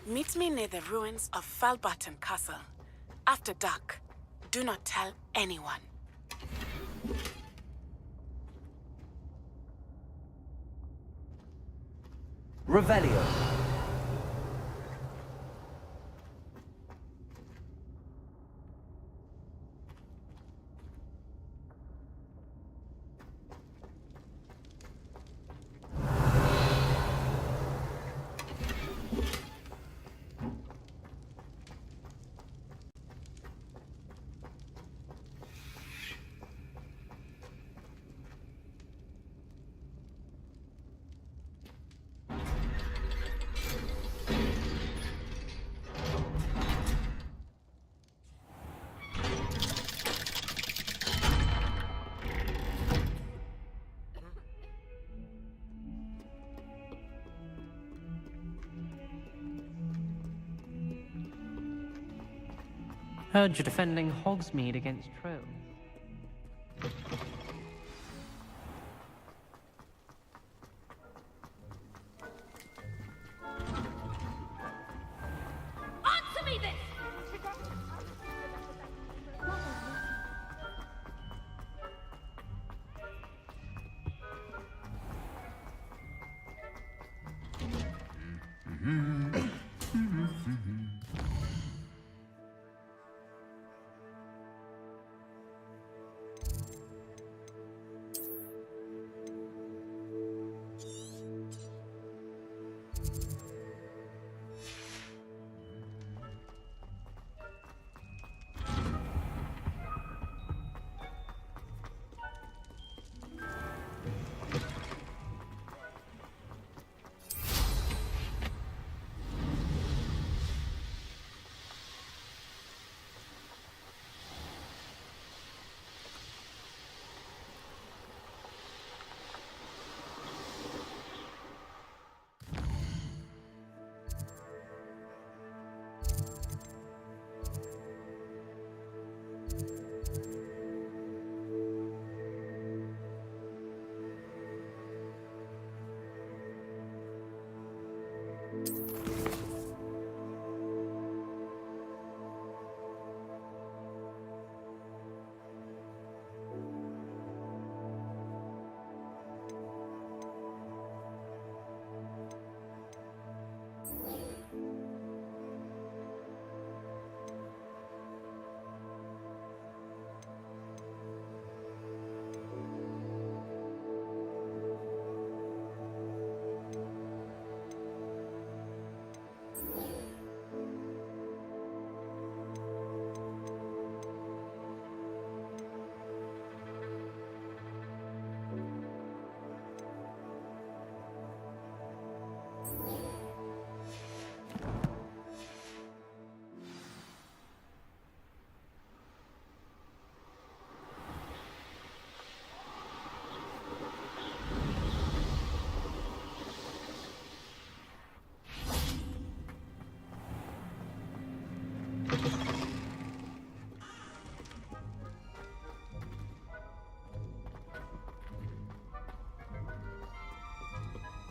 Meet me near the ruins of Falbaton Castle. After dark. Do not tell anyone. Revelio. Heard you're defending Hogsmeade against trolls. Answer me this!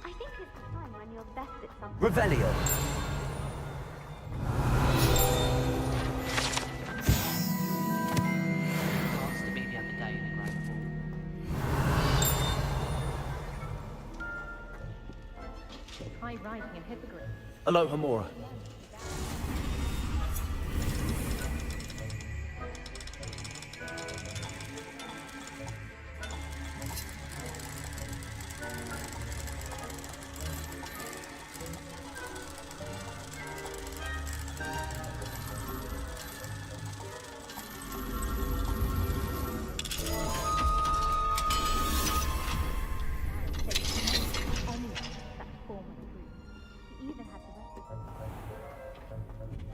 I think it's time when you're best at something. Revelio. Asked me the other day in the Great Hall. Try writing in hippogriff. Aloha Mora.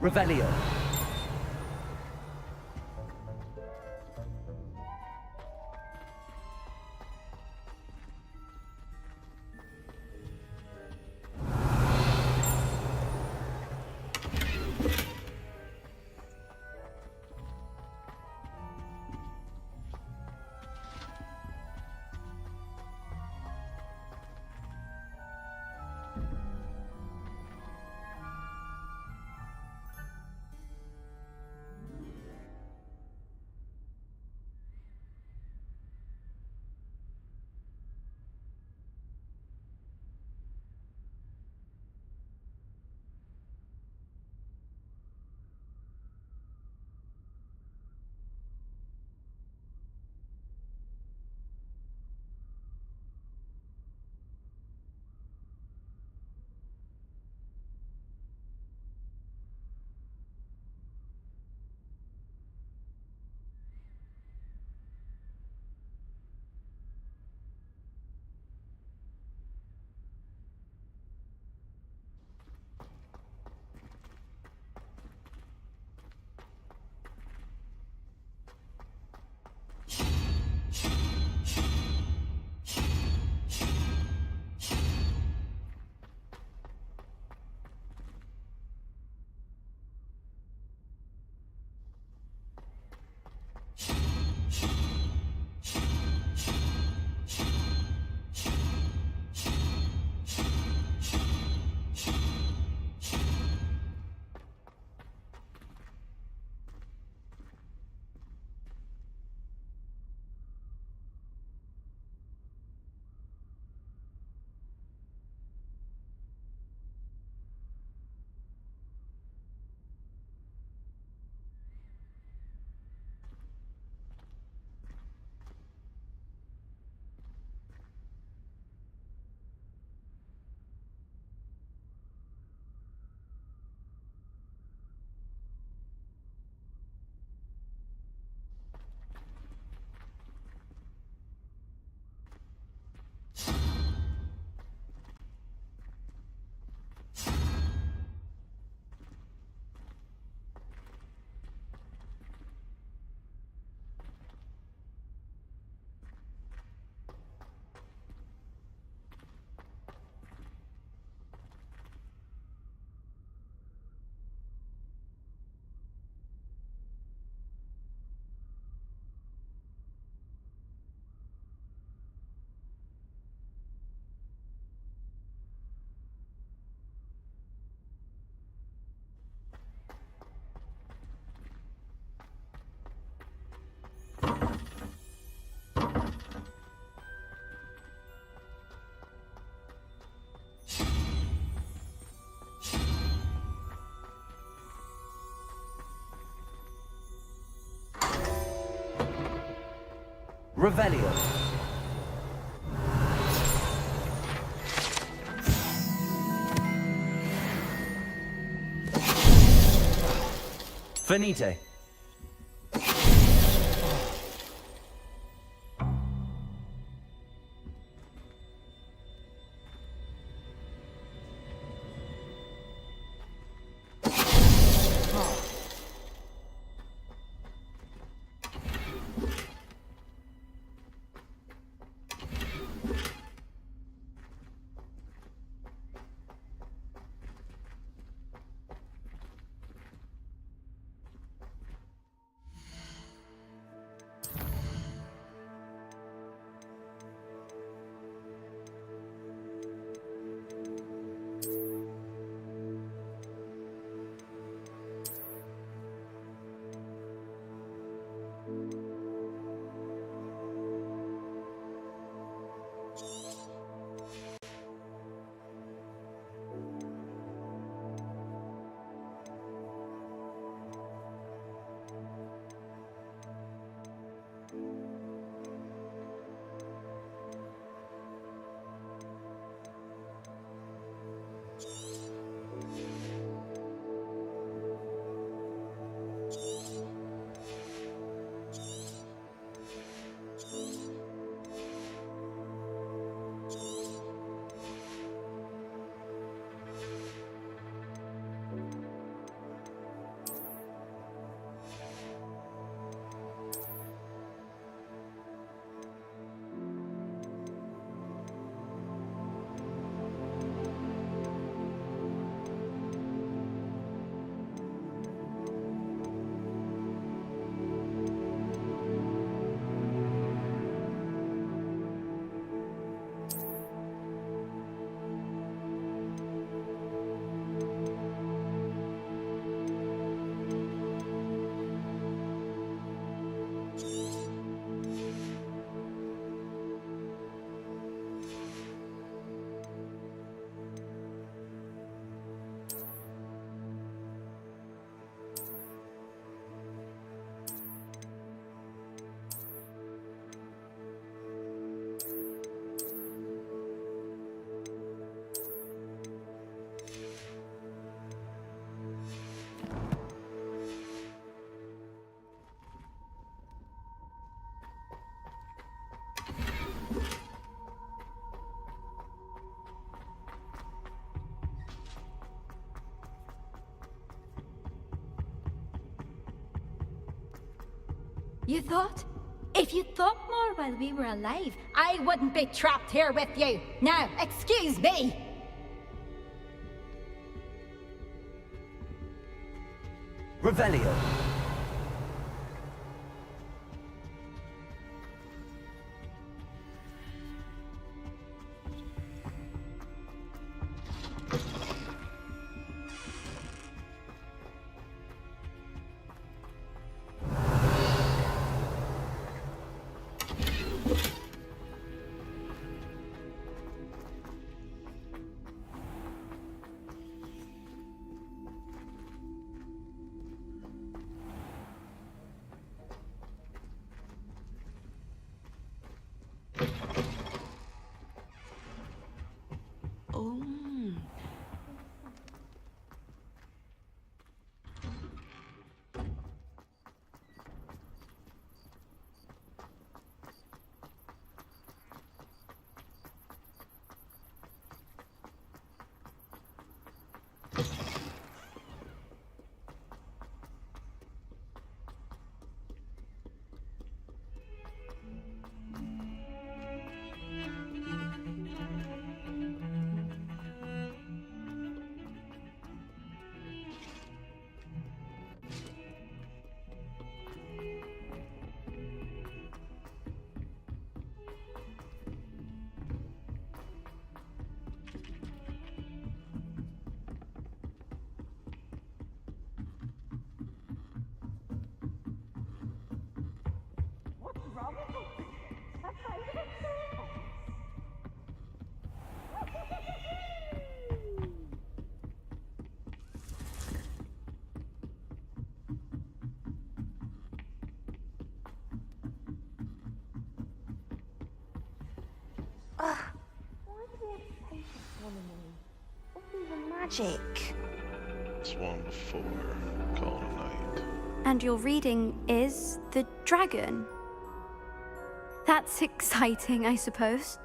Revelio. Revelio. Finite. You thought? If you thought more while we were alive, I wouldn't be trapped here with you. Now, excuse me. Revelio. magic. It's one before. Call it a night. And your reading is the dragon. That's exciting, I suppose.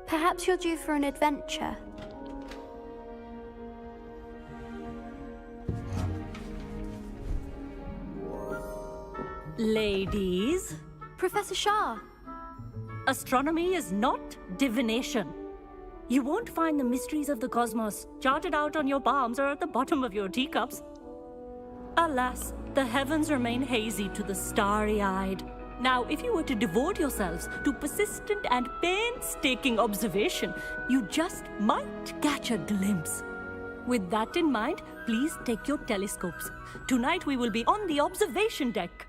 Perhaps you're due for an adventure. Ladies, Professor Shah. astronomy is not divination. You won't find the mysteries of the cosmos charted out on your palms or at the bottom of your teacups. Alas, the heavens remain hazy to the starry-eyed. Now, if you were to devote yourselves to persistent and painstaking observation, you just might catch a glimpse. With that in mind, please take your telescopes. Tonight we will be on the observation deck.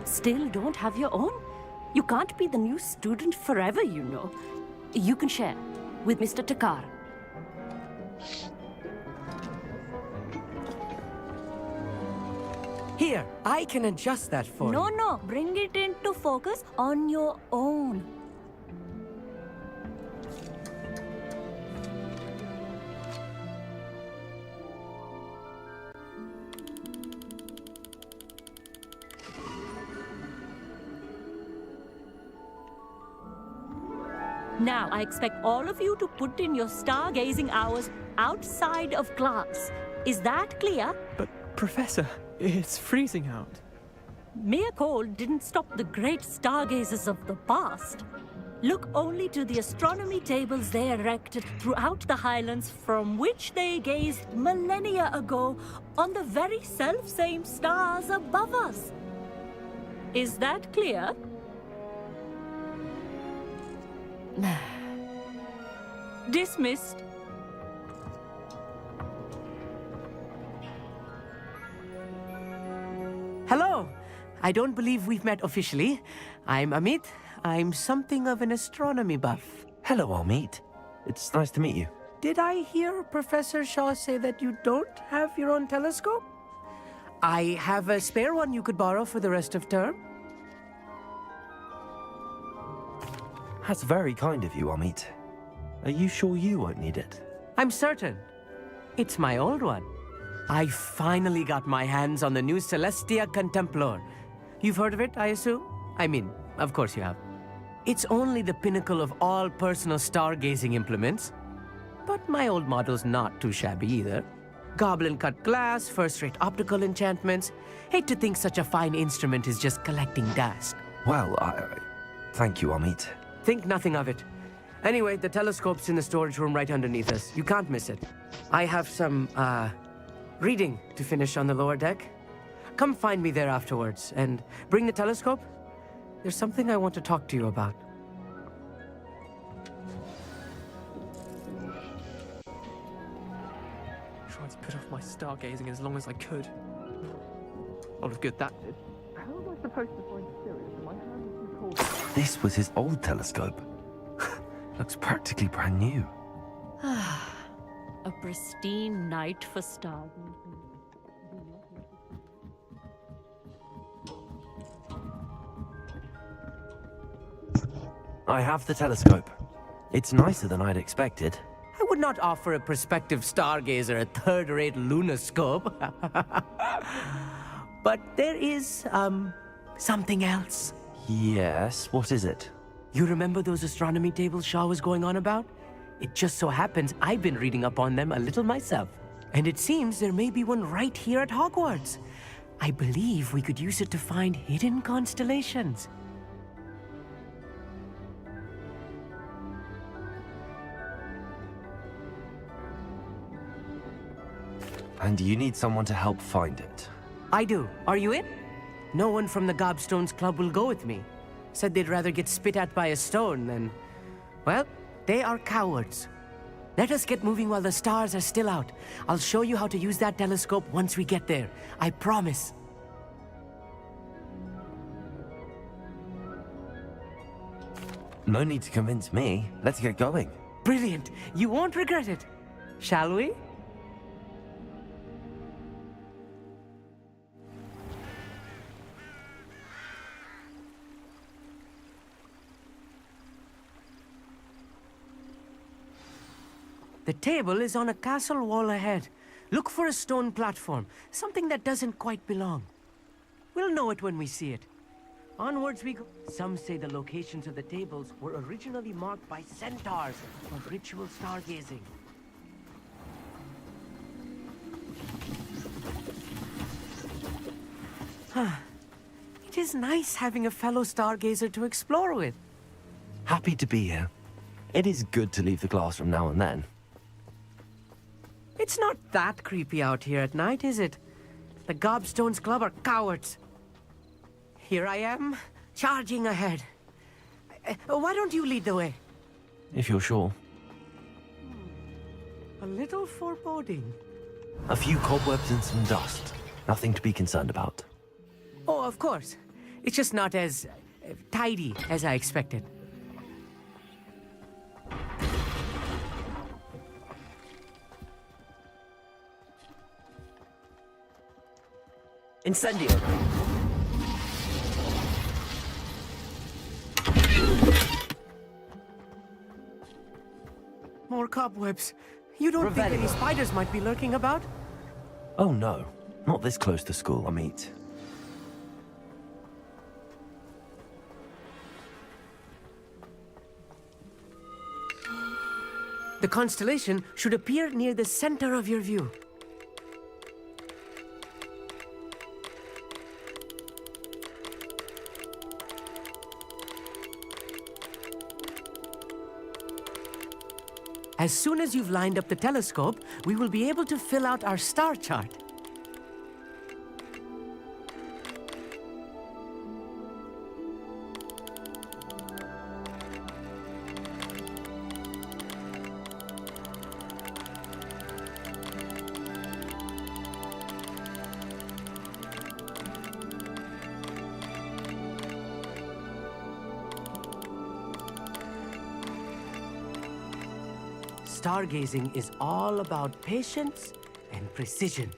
Still don't have your own? You can't be the new student forever, you know. You can share with Mr. Takar. Here, I can adjust that for you. No, bring it into focus on your own. Now, I expect all of you to put in your stargazing hours outside of class. Is that clear? But, Professor, it's freezing out. Mere cold didn't stop the great stargazers of the past. Look only to the astronomy tables they erected throughout the highlands from which they gazed millennia ago on the very self-same stars above us. Is that clear? Dismissed. Hello. I don't believe we've met officially. I'm Amit. I'm something of an astronomy buff. Hello, Amit. It's nice to meet you. Did I hear Professor Shaw say that you don't have your own telescope? I have a spare one you could borrow for the rest of term. That's very kind of you, Amit. Are you sure you won't need it? I'm certain. It's my old one. I finally got my hands on the new Celestia Contemplar. You've heard of it, I assume? I mean, of course you have. It's only the pinnacle of all personal stargazing implements. But my old model's not too shabby either. Goblin-cut glass, first-rate optical enchantments. Hate to think such a fine instrument is just collecting dust. Well, thank you, Amit. Think nothing of it. Anyway, the telescope's in the storage room right underneath us. You can't miss it. I have some, reading to finish on the lower deck. Come find me there afterwards, and bring the telescope. There's something I want to talk to you about. Tried to put off my stargazing as long as I could. A lot of good that did. How am I supposed to find Sirius in my hand is too cold? This was his old telescope. Looks practically brand new. A pristine night for stargazing. I have the telescope. It's nicer than I'd expected. I would not offer a prospective stargazer a third-rate lunoscope. But there is, something else. Yes, what is it? You remember those astronomy tables Shaw was going on about? It just so happens I've been reading up on them a little myself. And it seems there may be one right here at Hogwarts. I believe we could use it to find hidden constellations. And you need someone to help find it. I do. Are you in? No one from the Gobstones Club will go with me. Said they'd rather get spit at by a stone than... Well, they are cowards. Let us get moving while the stars are still out. I'll show you how to use that telescope once we get there. I promise. No need to convince me. Let's get going. Brilliant. You won't regret it. Shall we? The table is on a castle wall ahead. Look for a stone platform, something that doesn't quite belong. We'll know it when we see it. Onwards we go. Some say the locations of the tables were originally marked by centaurs for ritual stargazing. It is nice having a fellow stargazer to explore with. Happy to be here. It is good to leave the classroom now and then. It's not that creepy out here at night, is it? The Gobstones Club are cowards. Here I am, charging ahead. Why don't you lead the way? If you're sure. A little foreboding. A few cobwebs and some dust. Nothing to be concerned about. Oh, of course. It's just not as tidy as I expected. Incendio. More cobwebs. You don't think any spiders might be lurking about? Oh no, not this close to school, Amit. The constellation should appear near the center of your view. As soon as you've lined up the telescope, we will be able to fill out our star chart. Stargazing is all about patience and precision.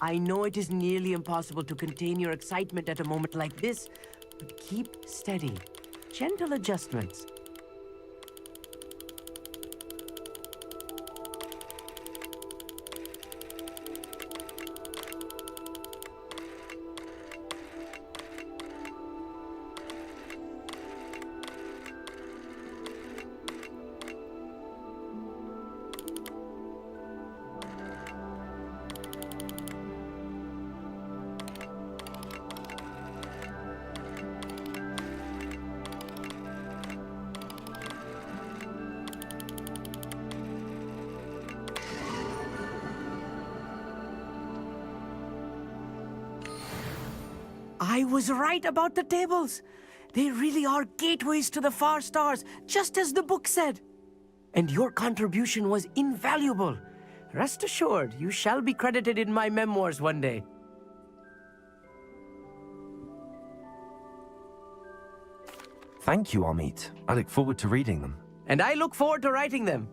I know it is nearly impossible to contain your excitement at a moment like this, but keep steady. Gentle adjustments. I was right about the tables. They really are gateways to the far stars, just as the book said. And your contribution was invaluable. Rest assured, you shall be credited in my memoirs one day. Thank you, Amit. I look forward to reading them. And I look forward to writing them.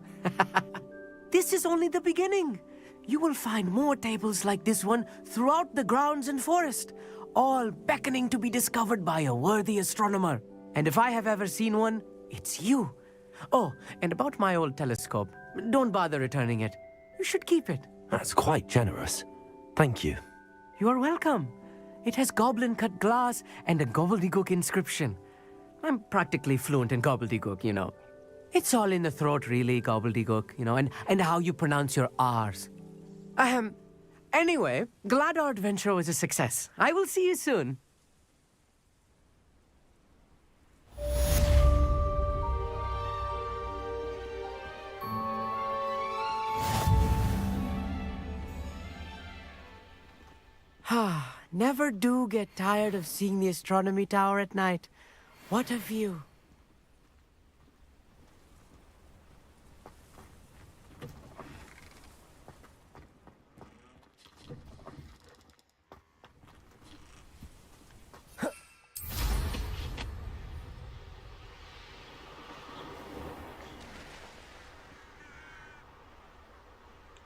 This is only the beginning. You will find more tables like this one throughout the grounds and forest, all beckoning to be discovered by a worthy astronomer. And if I have ever seen one, it's you. Oh, and about my old telescope, don't bother returning it. You should keep it. That's quite generous. Thank you. You are welcome. It has goblin-cut glass and a gobbledygook inscription. I'm practically fluent in gobbledygook, you know. It's all in the throat, really, gobbledygook, you know, and how you pronounce your R's. Anyway, glad our adventure was a success. I will see you soon. Never do get tired of seeing the astronomy tower at night. What a view.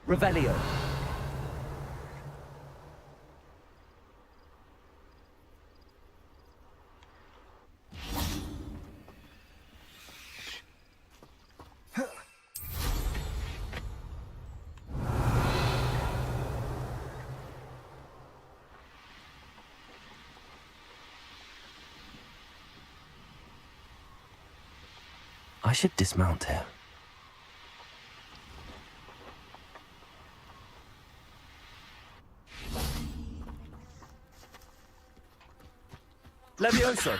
Revelio. I should dismount here. Levioso!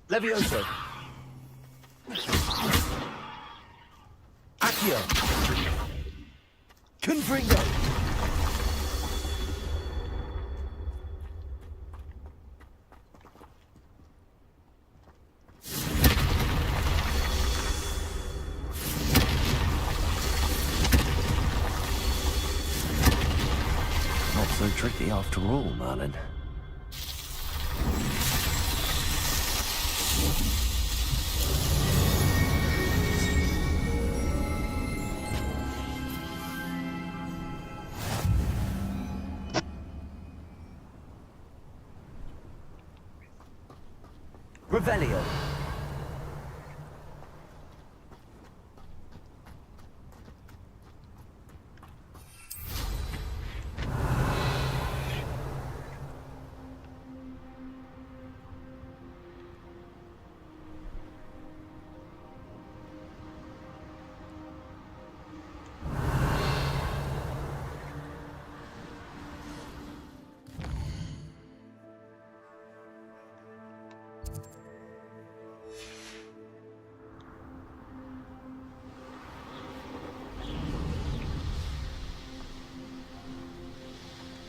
Levioso. Accio. Confringo. Not so tricky after all, Merlin. Revelio.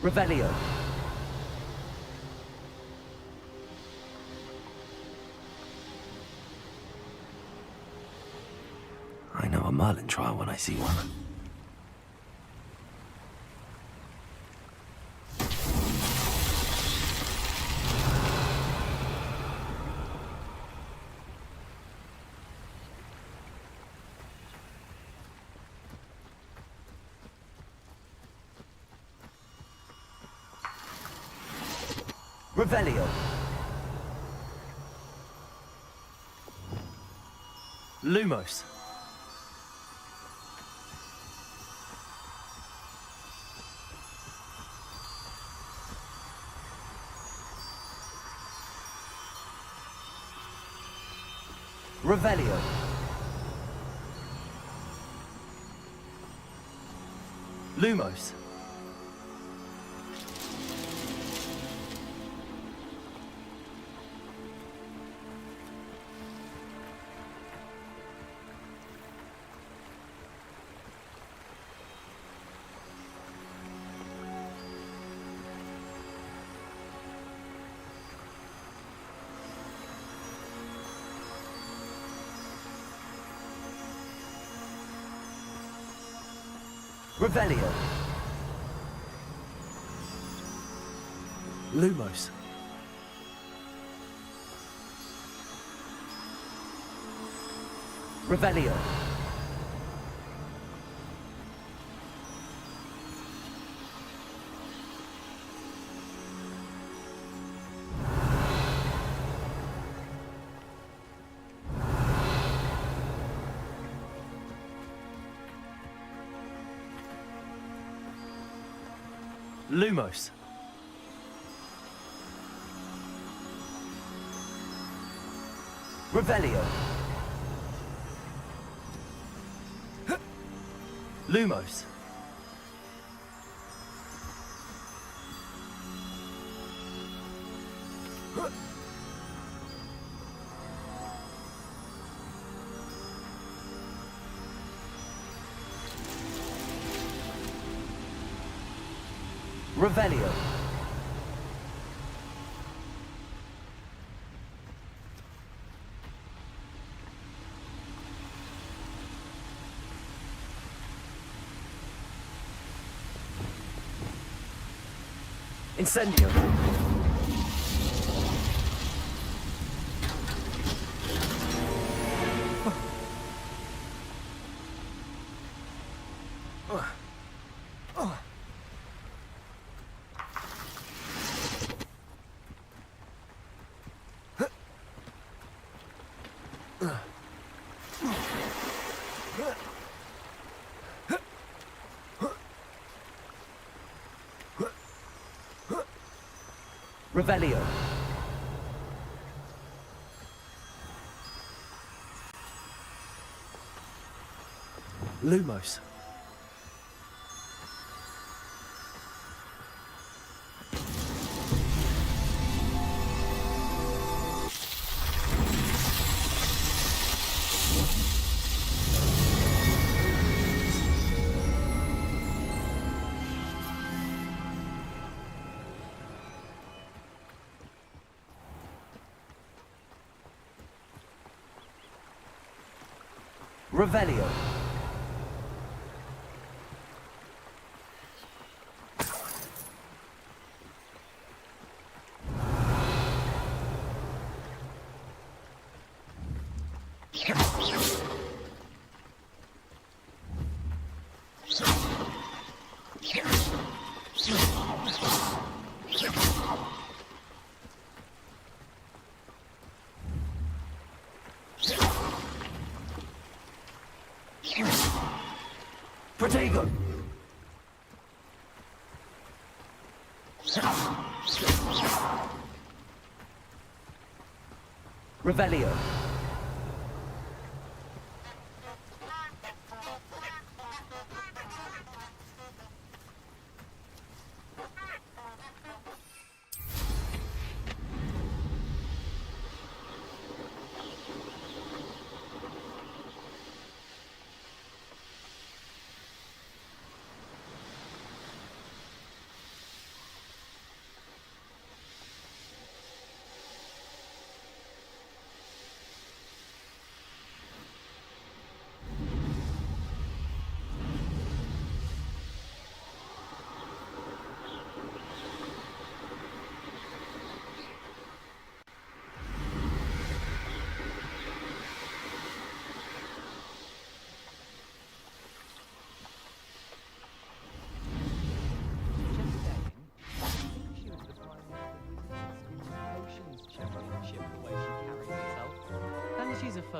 Revelio. I know a Merlin trial when I see one. Revelio. Lumos. Revelio. Lumos. Revelio. Lumos. Revelio. Lumos. Revelio. Lumos. Revelio. Incendio. Revelio. Lumos. Revelio. Protego. Revelio.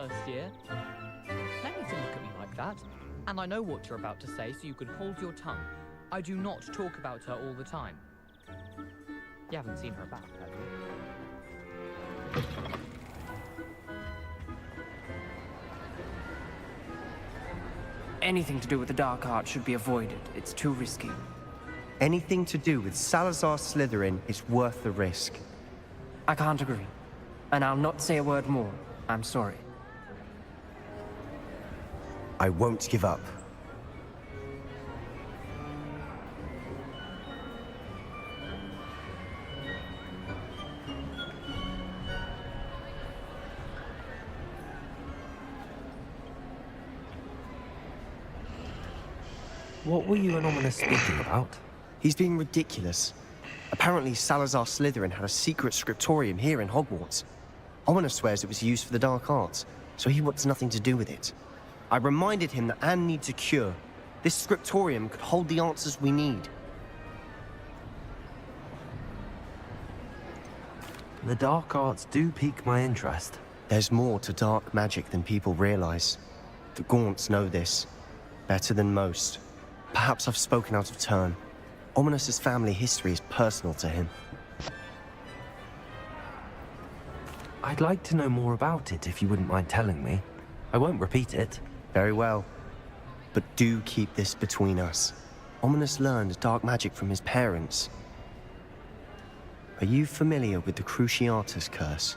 first year. No need to look at me like that. And I know what you're about to say, so you can hold your tongue. I do not talk about her all the time. You haven't seen her back, have you? Anything to do with the dark art should be avoided. It's too risky. Anything to do with Salazar Slytherin is worth the risk. I can't agree. And I'll not say a word more. I'm sorry. I won't give up. What were you and Ominous speaking about? He's being ridiculous. Apparently, Salazar Slytherin had a secret scriptorium here in Hogwarts. Ominous swears it was used for the dark arts, so he wants nothing to do with it. I reminded him that Anne needs a cure. This scriptorium could hold the answers we need. The dark arts do pique my interest. There's more to dark magic than people realize. The Gaunts know this better than most. Perhaps I've spoken out of turn. Ominous's family history is personal to him. I'd like to know more about it if you wouldn't mind telling me. I won't repeat it. Very well. But do keep this between us. Ominous learned dark magic from his parents. Are you familiar with the Cruciatus curse?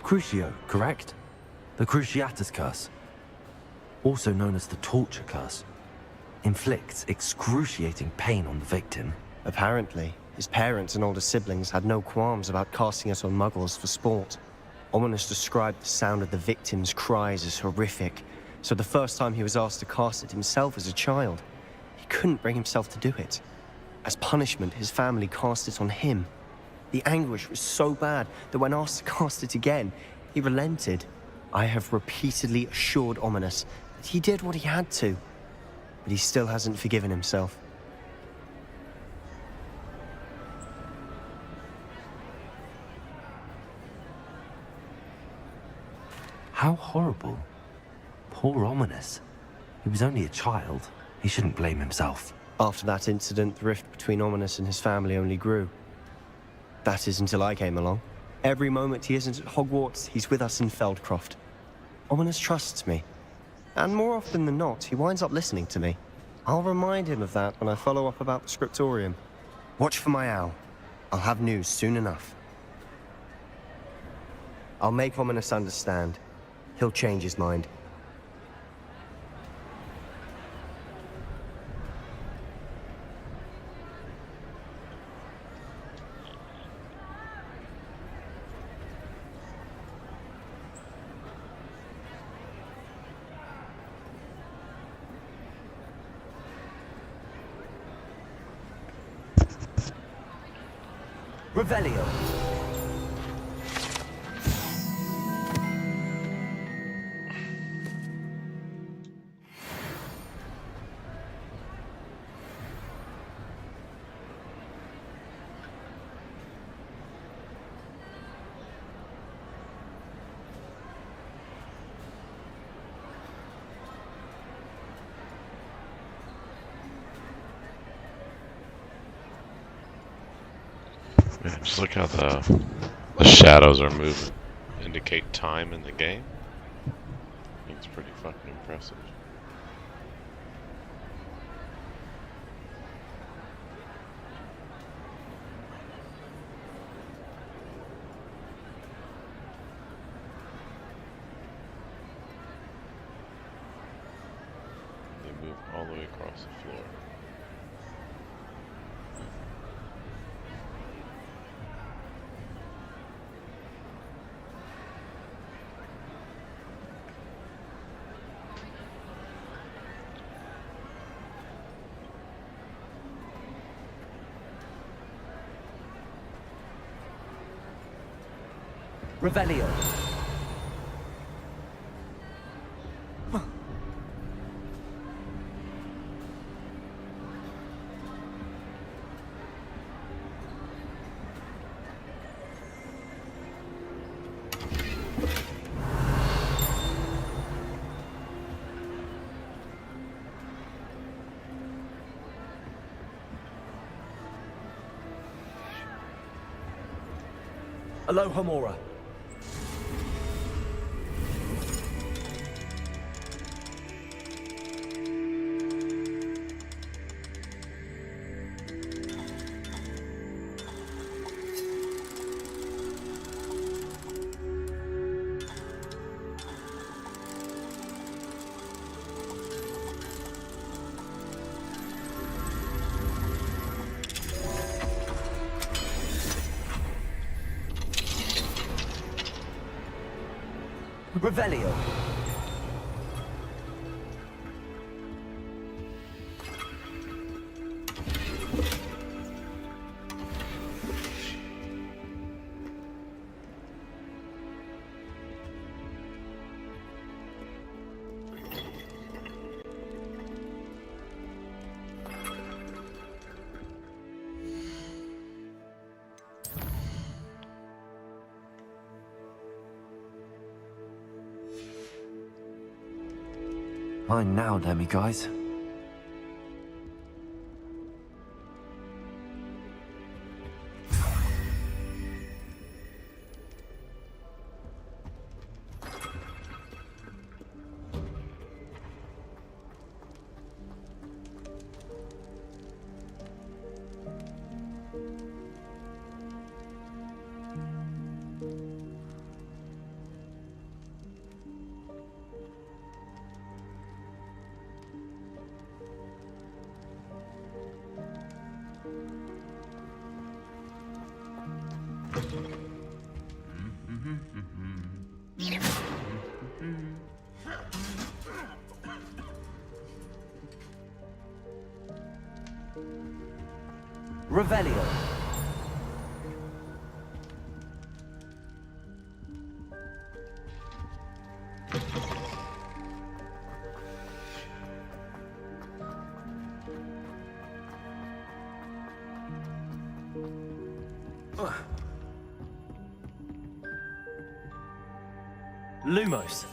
Crucio, correct? The Cruciatus curse. Also known as the torture curse. Inflicts excruciating pain on the victim. Apparently, his parents and older siblings had no qualms about casting it on muggles for sport. Ominous described the sound of the victim's cries as horrific, so the first time he was asked to cast it himself as a child, he couldn't bring himself to do it. As punishment, his family cast it on him. The anguish was so bad that when asked to cast it again, he relented. I have repeatedly assured Ominous that he did what he had to, but he still hasn't forgiven himself. How horrible. Poor Ominous. He was only a child. He shouldn't blame himself. After that incident, the rift between Ominous and his family only grew. That is until I came along. Every moment he isn't at Hogwarts, he's with us in Feldcroft. Ominous trusts me. And more often than not, he winds up listening to me. I'll remind him of that when I follow up about the scriptorium. Watch for my owl. I'll have news soon enough. I'll make Ominous understand. He'll change his mind. Revelio. Man, just look how the shadows are moving, indicate time in the game. I think it's pretty fucking impressive. They move all the way across the floor. Revelio. Aloha Mora. Revelio. Mine now, demi guys. Revelio. Lumos.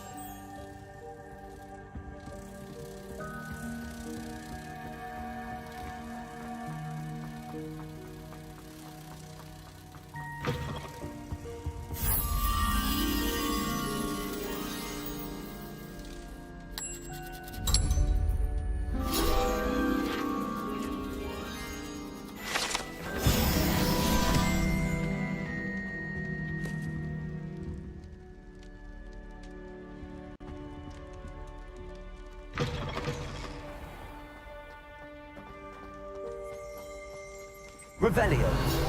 Revelio.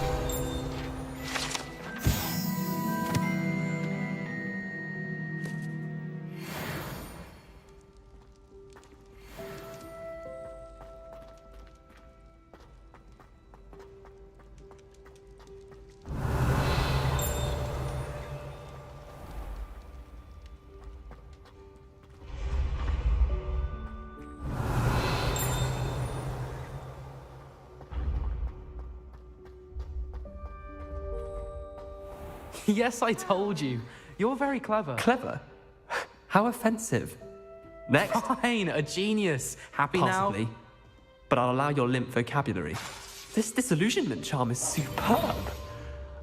Yes, I told you. You're very clever. Clever? How offensive. Next. Fine, a genius. Happy Possibly. now? But I'll allow your limp vocabulary. This disillusionment charm is superb.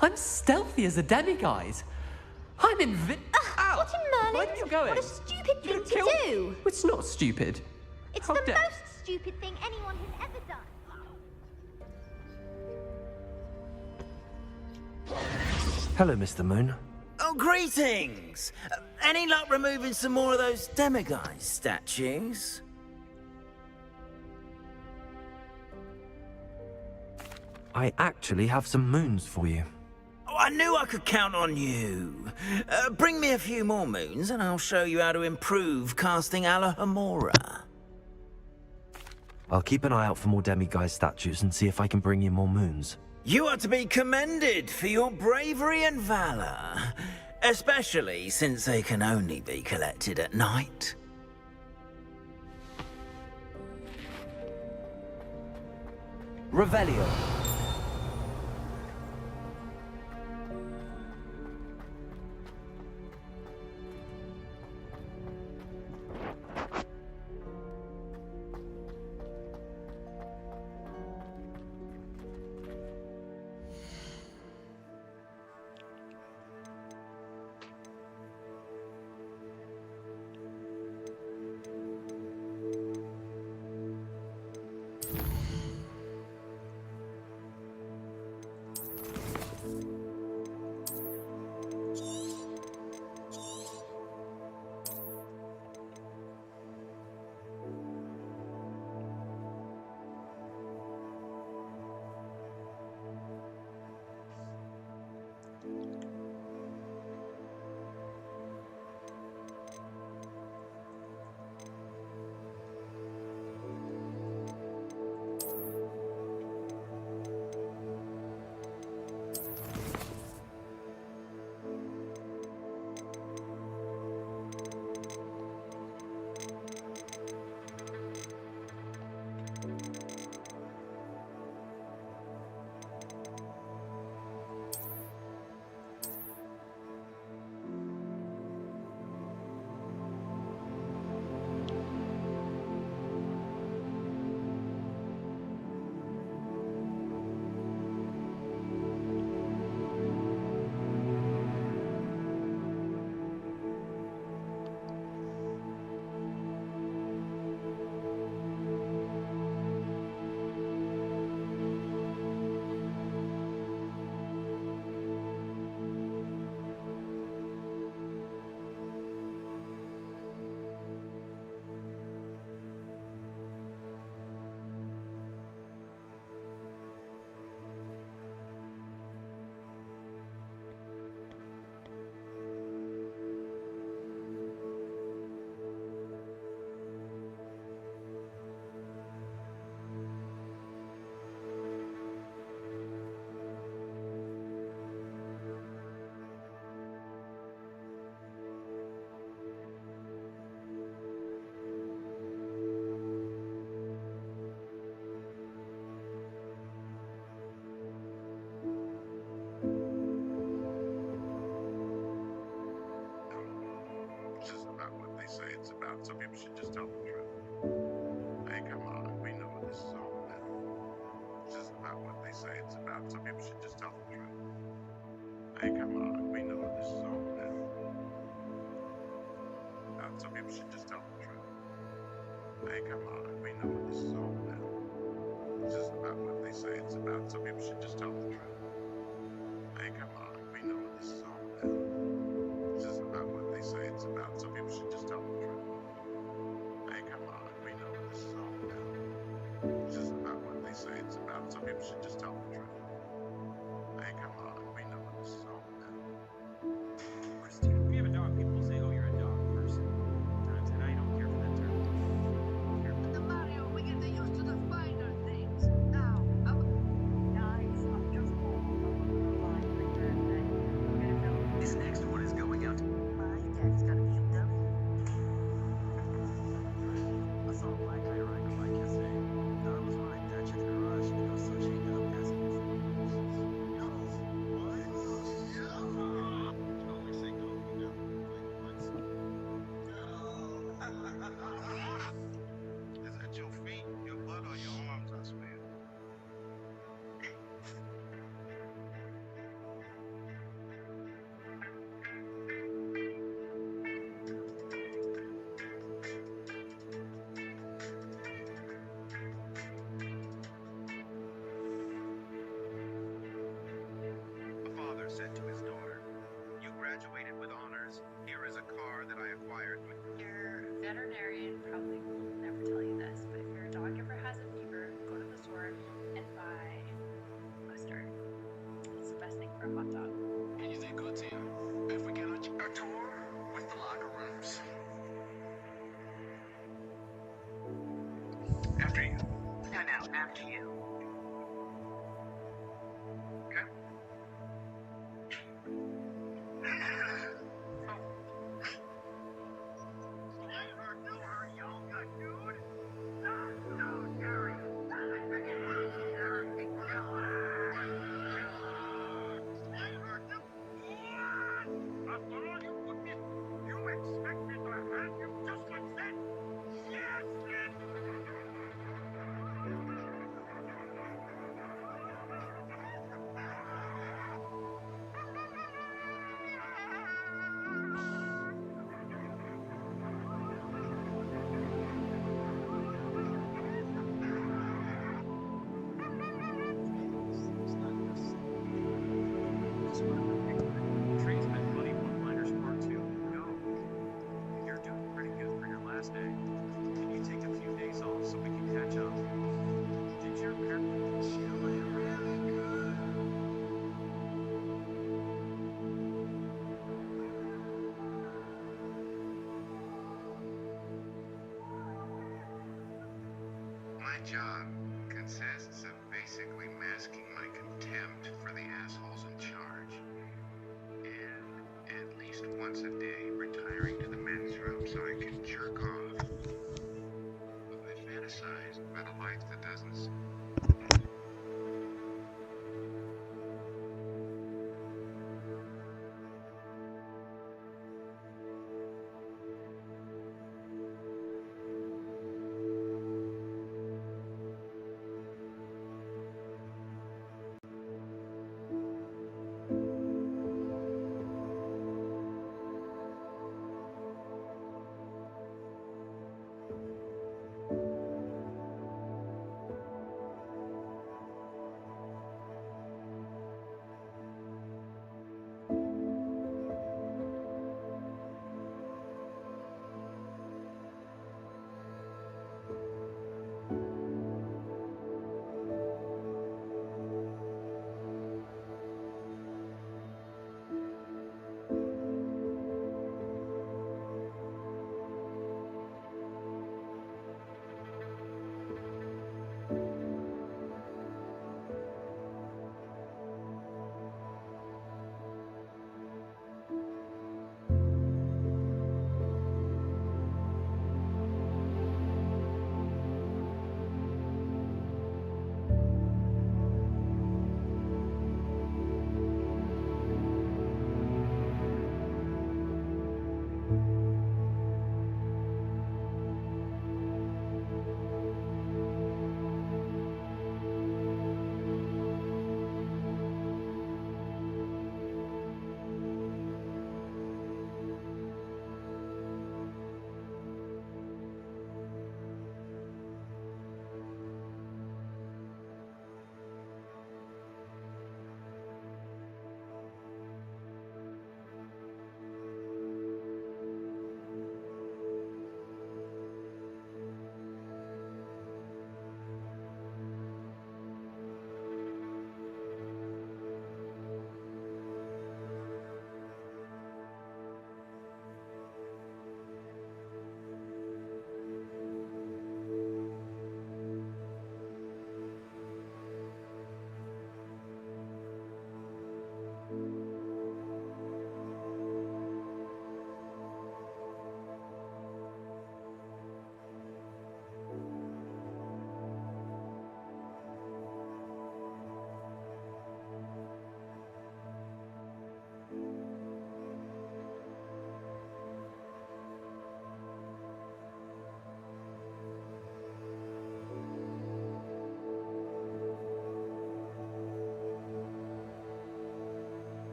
I'm stealthy as a demiguise. I'm Ow! What in Merlin? Where are you going? What a stupid thing to do! It's not stupid. It's How the dare- most stupid thing anyone has ever done. Hello, Mr. Moon. Oh, greetings! Any luck removing some more of those demiguise statues? I actually have some moons for you. Oh, I knew I could count on you. Bring me a few more moons and I'll show you how to improve casting Alohomora. I'll keep an eye out for more demiguise statues and see if I can bring you more moons. You are to be commended for your bravery and valor, especially since they can only be collected at night. Revelio. should just tell the truth. Hey, come on, we know what this is all about. This isn't about what they say it's about. Some people should just tell the truth. Hey, come on, we know what this is all about. Some people should just tell the truth. Hey, come on, we know what this is all about. This isn't about what they say it's about. Some people should just tell the truth. Hey, come on, we know what this is all about. This isn't about what they say it's about. Some people should just tell the truth. Hey, come on, we know what this is all about. This isn't about what they say it's about. Some people should just tell the truth. Hey, come on, we know what this is all about. Christina, if you have a dog, people say, oh, you're a dog person. And I don't care for that term. The Mario, we get used to the finer things. Now, guys, I'm just this next one is going out to my dad's gotta be hooked up. I saw a black guy riding a bike yesterday. Thought it was mine. Dad checked the garage. It was so shaken up, asking me for Is that your feet, your butt, or your arms, I swear? A father said to his daughter, "You graduated with honors. Here is a car that I acquired." Your veterinarian probably will never tell you this, but if your dog ever has a fever, go to the store and buy mustard. It's the best thing for a hot dog. Anything good, Tim? If we get a tour with the locker rooms. After you. No, after you. Okay? Trace met buddy one-liners part 2. Go. You're doing pretty good for your last day. Can you take a few days off so we can catch up? Did your parents really good? My job consists of basically masking my contempt for the assholes in charge. And at least once a day retiring to the men's room so I can jerk off. But I fantasize about a life that doesn't